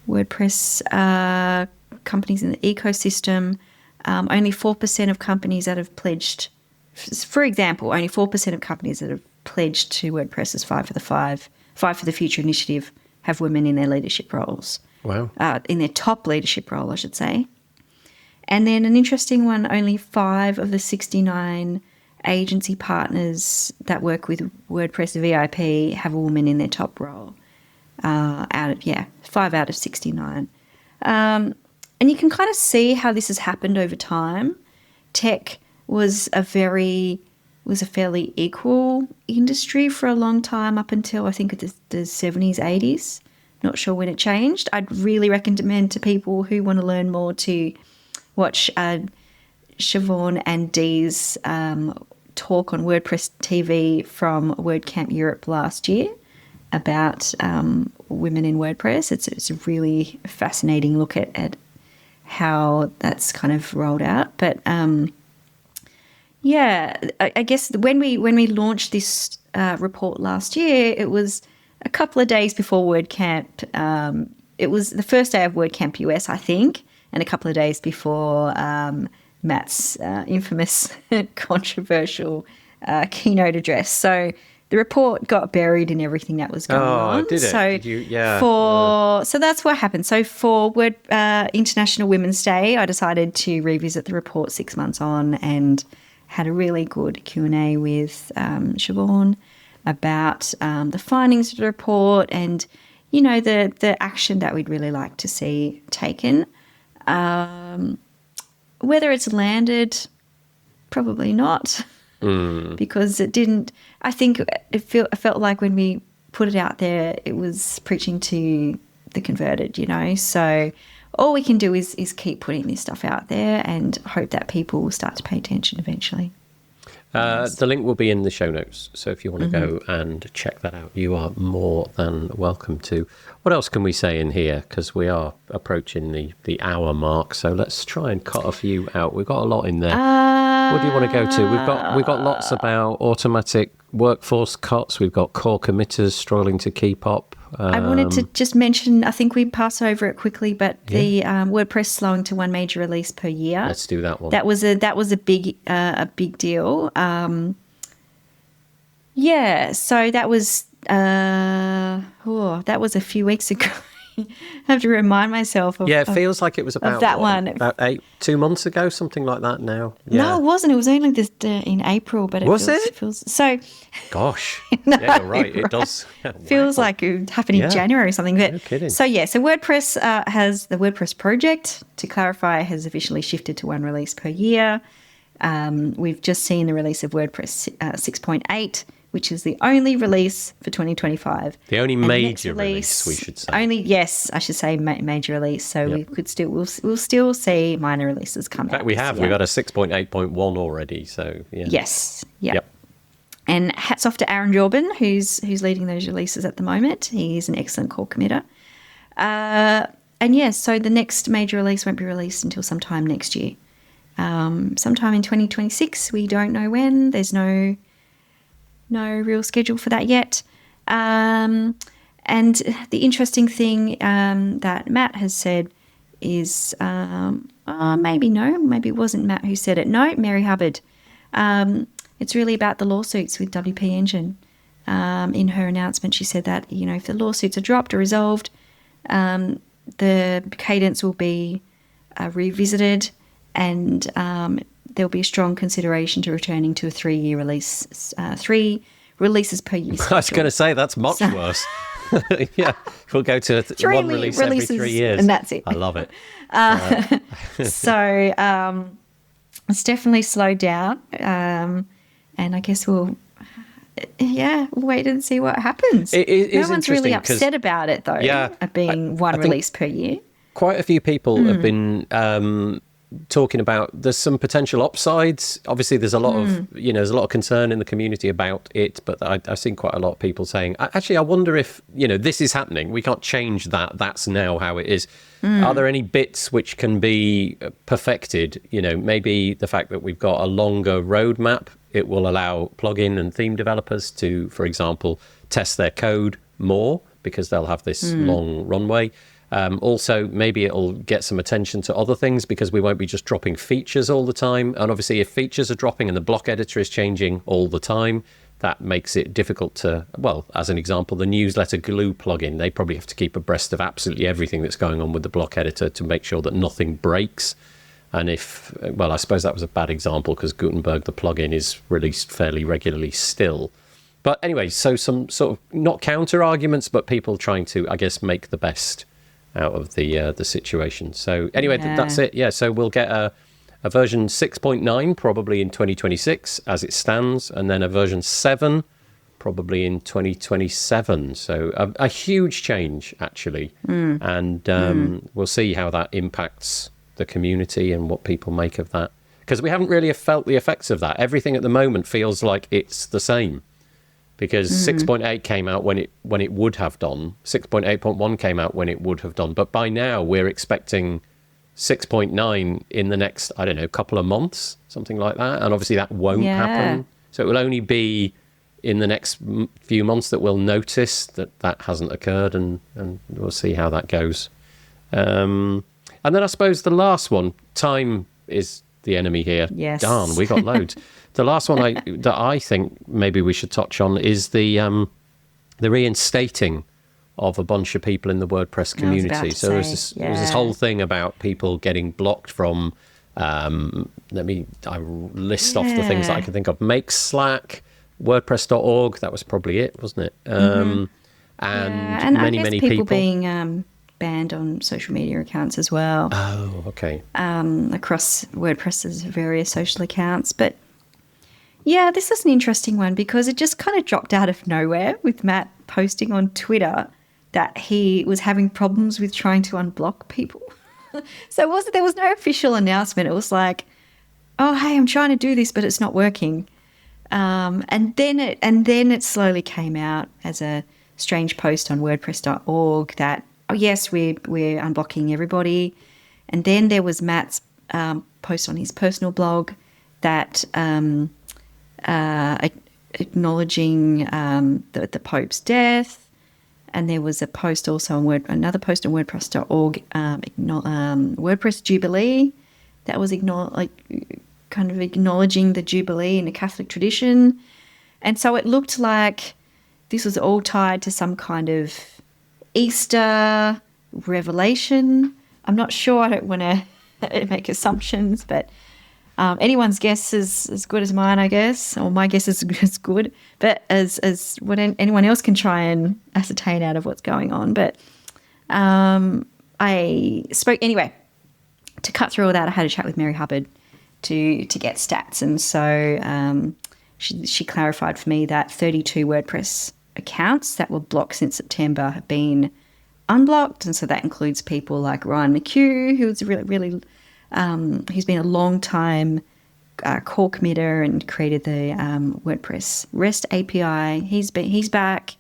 WordPress companies in the ecosystem. Only 4% of companies that have pledged, for example, only 4% of companies that have pledged to WordPress's Five for the Future initiative have women in their leadership roles. Wow. In their top leadership role, I should say. And then an interesting one, only 5 of the 69 agency partners that work with WordPress VIP have a woman in their top role. 5 out of 69. And you can kind of see how this has happened over time. Tech was a fairly equal industry for a long time, up until I think the 70s, 80s. Not sure when it changed. I'd really recommend to people who want to learn more to watch Siobhan and Dee's talk on WordPress TV from WordCamp Europe last year about women in WordPress. It's a really fascinating look at how that's kind of rolled out. But I guess when we launched this report last year, it was a couple of days before WordCamp. It was the first day of WordCamp US, I think, and a couple of days before Matt's infamous controversial keynote address. So the report got buried in everything that was going on. Did it? So Did you? Yeah. So that's what happened. So for International Women's Day, I decided to revisit the report 6 months on and had a really good Q&A with Siobhan about the findings of the report and, you know, the action that we'd really like to see taken. Whether it's landed, probably not, because it didn't. I think it felt like when we put it out there, it was preaching to the converted, you know. So all we can do is keep putting this stuff out there and hope that people will start to pay attention eventually. The link will be in the show notes, so if you want to go and check that out, you are more than welcome to. What else can we say in here? Because we are approaching the hour mark, so let's try and cut a few out. We've got a lot in there. What do you want to go to? We've got lots about automatic workforce cuts. We've got core committers struggling to keep up. I wanted to just mention, I think we pass over it quickly, but the WordPress slowing to one major release per year. Let's do that one. That was a big deal. So that was that was a few weeks ago. I have to remind myself of. Yeah, it feels like it was about that one. About 2 months ago, something like that. Now, no, it wasn't. It was only this in April, but it feels so. Gosh, no, yeah, you're right. It does. Feels like it happened in January or something. But, no kidding. So WordPress has the WordPress project. To clarify, has officially shifted to one release per year. We've just seen the release of WordPress 6.8. Which is the only release for 2025. The only major release, we should say. I should say major release. So we could we'll still see minor releases come out. In fact, we have. We've got a 6.8.1 already. So yeah. Yes. Yep. And hats off to Aaron Jorban, who's leading those releases at the moment. He's an excellent core committer. So the next major release won't be released until sometime next year. Sometime in 2026. We don't know when. There's no real schedule for that yet. And the interesting thing that Matt has said is, maybe it wasn't Matt who said it. No, Mary Hubbard. It's really about the lawsuits with WP Engine. In her announcement, she said that, you know, if the lawsuits are dropped or resolved, the cadence will be revisited and there'll be a strong consideration to returning to a 3-year release, 3 releases per year. I was going to say, that's much worse. Yeah, we'll go to one release every 3 years. And that's it. I love it. So it's definitely slowed down. And I guess we'll wait and see what happens. No one's really upset about it, though, being one release per year. Quite a few people have been talking about there's some potential upsides. Obviously, there's a lot of there's a lot of concern in the community about it, but I've seen quite a lot of people saying, actually, I wonder if this is happening. We can't change that. That's now how it is. Are there any bits which can be perfected? Maybe the fact that we've got a longer roadmap. It will allow plugin and theme developers to, for example, test their code more because they'll have this long runway. Also, maybe it'll get some attention to other things because we won't be just dropping features all the time. And obviously, if features are dropping and the block editor is changing all the time, that makes it difficult to, well, as an example, the newsletter glue plugin, they probably have to keep abreast of absolutely everything that's going on with the block editor to make sure that nothing breaks. And I suppose that was a bad example because Gutenberg, the plugin, is released fairly regularly still. But anyway, so some sort of not counter arguments, but people trying to, I guess, make the best out of the situation. So anyway, that's it. Yeah, so we'll get a version 6.9 probably in 2026 as it stands, and then a version 7 probably in 2027. So a huge change, actually. And we'll see how that impacts the community and what people make of that. Because we haven't really felt the effects of that. Everything at the moment feels like it's the same. Because 6.8 came out when it would have done. 6.8.1 came out when it would have done. But by now, we're expecting 6.9 in the next, couple of months, something like that. And obviously that won't happen. So it will only be in the next few months that we'll notice that hasn't occurred, and we'll see how that goes. And then I suppose the last one, time is the enemy here. Yes. Darn, we got loads. The last one that I think maybe we should touch on is the reinstating of a bunch of people in the WordPress community. So there was this whole thing about people getting blocked from, I list off the things that I can think of. Make Slack, WordPress.org, that was probably it, wasn't it? And many people being banned on social media accounts as well. Oh, okay. Across WordPress's various social accounts. But yeah, this is an interesting one because it just kind of dropped out of nowhere with Matt posting on Twitter that he was having problems with trying to unblock people. So there was no official announcement. It was like, oh, hey, I'm trying to do this, but it's not working. And then it slowly came out as a strange post on WordPress.org that, oh yes, we're unblocking everybody. And then there was Matt's post on his personal blog that acknowledging the Pope's death. And there was a post also on another post on WordPress.org, WordPress Jubilee, that was kind of acknowledging the Jubilee in the Catholic tradition. And so it looked like this was all tied to some kind of Easter revelation. I'm not sure. I don't want to make assumptions, but anyone's guess is as good as mine, I guess, or my guess is as good, but as what anyone else can try and ascertain out of what's going on. But I spoke anyway. To cut through all that, I had a chat with Mary Hubbard to get stats, and so she clarified for me that 32 WordPress accounts that were blocked since September have been unblocked, and so that includes people like Ryan McHugh, who's really he's been a long time core committer and created the WordPress REST API. He's back.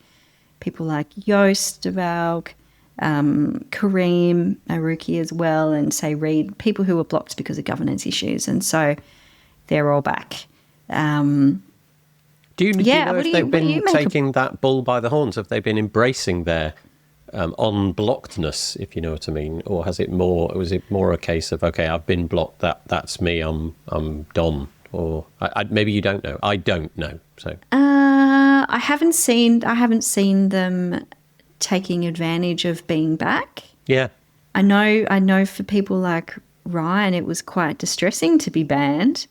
People like Joost de Valk, Kareem Aruki as well, and say Reed, people who were blocked because of governance issues, and so they're all back. Do you know if they've been taking that bull by the horns? Have they been embracing their unblockedness, if you know what I mean, or was it more a case of, okay, I've been blocked, that's me, I'm done, or maybe you don't know. I don't know. So I haven't seen them taking advantage of being back. Yeah, I know for people like Ryan, it was quite distressing to be banned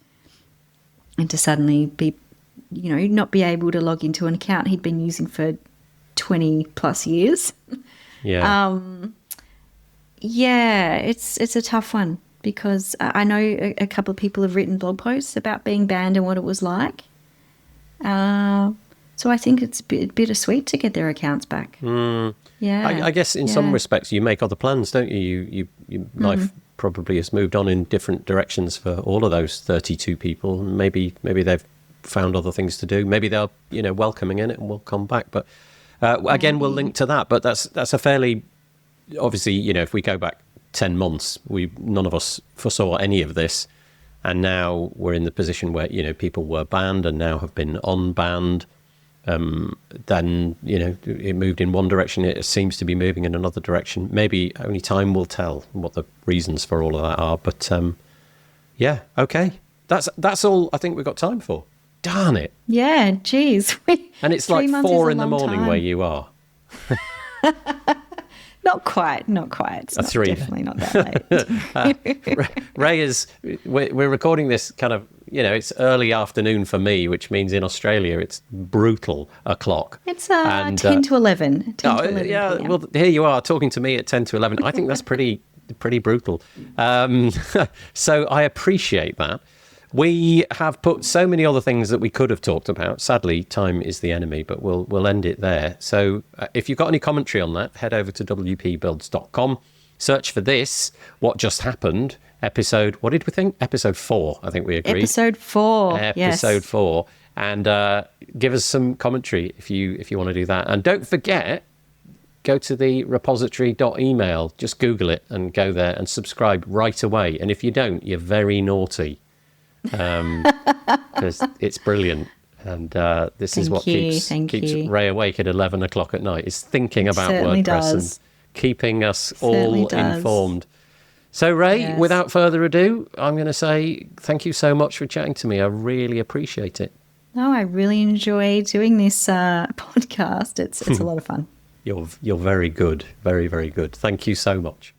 and to suddenly be, not be able to log into an account he'd been using for 20 plus years. Yeah. It's a tough one because I know a couple of people have written blog posts about being banned and what it was like. So I think it's bittersweet to get their accounts back. Yeah. I guess in some respects you make other plans, don't you? Life probably has moved on in different directions for all of those 32 people. Maybe they've found other things to do. Maybe they're welcoming in it and will come back. But again, we'll link to that. But that's a fairly, obviously, if we go back 10 months, none of us foresaw any of this. And now we're in the position where, people were banned and now have been unbanned. Then, it moved in one direction. It seems to be moving in another direction. Maybe only time will tell what the reasons for all of that are. But yeah, okay. That's all I think we've got time for. Darn it. Yeah, geez. And it's like 4 a.m. where you are. Not quite. It's not 3. Definitely not that late. Ray we're recording this kind of, it's early afternoon for me, which means in Australia it's brutal o'clock. It's 10 to 11. 10 to 11 yeah, PM. well, here you are talking to me at 10 to 11. I think that's pretty brutal. So I appreciate that. We have put so many other things that we could have talked about. Sadly, time is the enemy, but we'll end it there. So if you've got any commentary on that, head over to wpbuilds.com. Search for this, What Just Happened, episode, what did we think? Episode 4, I think we agreed. Episode 4, Episode 4. And give us some commentary if you want to do that. And don't forget, go to the repository.email. Just Google it and go there and subscribe right away. And if you don't, you're very naughty. Because it's brilliant. And this is what keeps Ray awake at 11 o'clock at night, is thinking about WordPress and keeping us all informed. So, Ray, without further ado, I'm going to say thank you so much for chatting to me. I really appreciate it. No, I really enjoy doing this podcast. It's a lot of fun. You're very good. Very, very good. Thank you so much.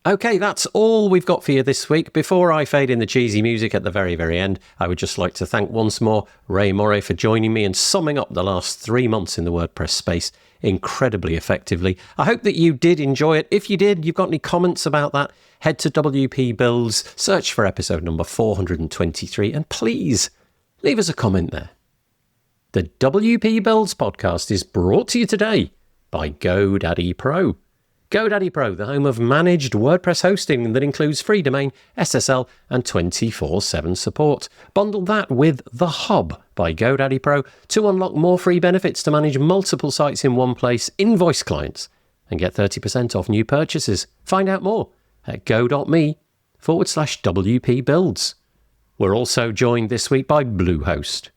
Okay, that's all we've got for you this week. Before I fade in the cheesy music at the very, very end, I would just like to thank once more Rae Morey for joining me and summing up the last 3 months in the WordPress space incredibly effectively. I hope that you did enjoy it. If you did, you've got any comments about that, head to WP Builds, search for episode number 423, and please leave us a comment there. The WP Builds podcast is brought to you today by GoDaddy Pro. GoDaddy Pro, the home of managed WordPress hosting that includes free domain, SSL, and 24/7 support. Bundle that with The Hub by GoDaddy Pro to unlock more free benefits to manage multiple sites in one place, invoice clients, and get 30% off new purchases. Find out more at go.me/WP Builds. We're also joined this week by Bluehost.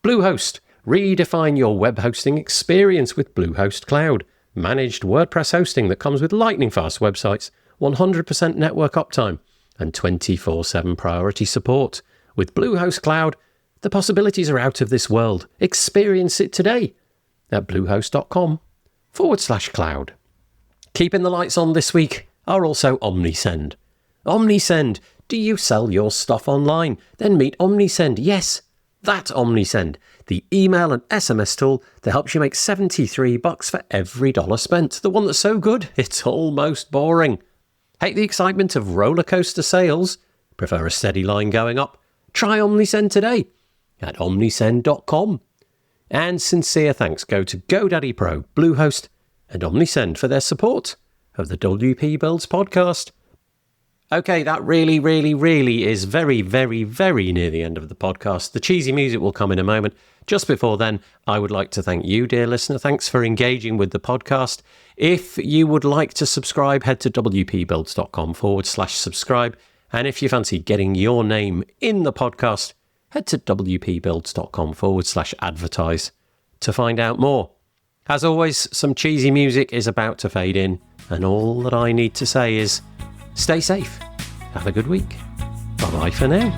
Bluehost, redefine your web hosting experience with Bluehost Cloud. Managed WordPress hosting that comes with lightning-fast websites, 100% network uptime, and 24/7 priority support. With Bluehost Cloud, the possibilities are out of this world. Experience it today at bluehost.com/cloud. Keeping the lights on this week are also OmniSend. OmniSend, do you sell your stuff online? Then meet OmniSend. Yes, that OmniSend, the email and SMS tool that helps you make $73 for every dollar spent. The one that's so good, it's almost boring. Hate the excitement of roller coaster sales? Prefer a steady line going up? Try OmniSend today at omnisend.com. And sincere thanks go to GoDaddy Pro, Bluehost, and OmniSend for their support of the WP Builds podcast. Okay, that really, really, really is very, very, very near the end of the podcast. The cheesy music will come in a moment. Just before then, I would like to thank you, dear listener. Thanks for engaging with the podcast. If you would like to subscribe, head to wpbuilds.com/subscribe. And if you fancy getting your name in the podcast, head to wpbuilds.com/advertise to find out more. As always, some cheesy music is about to fade in, and all that I need to say is stay safe. Have a good week. Bye-bye for now.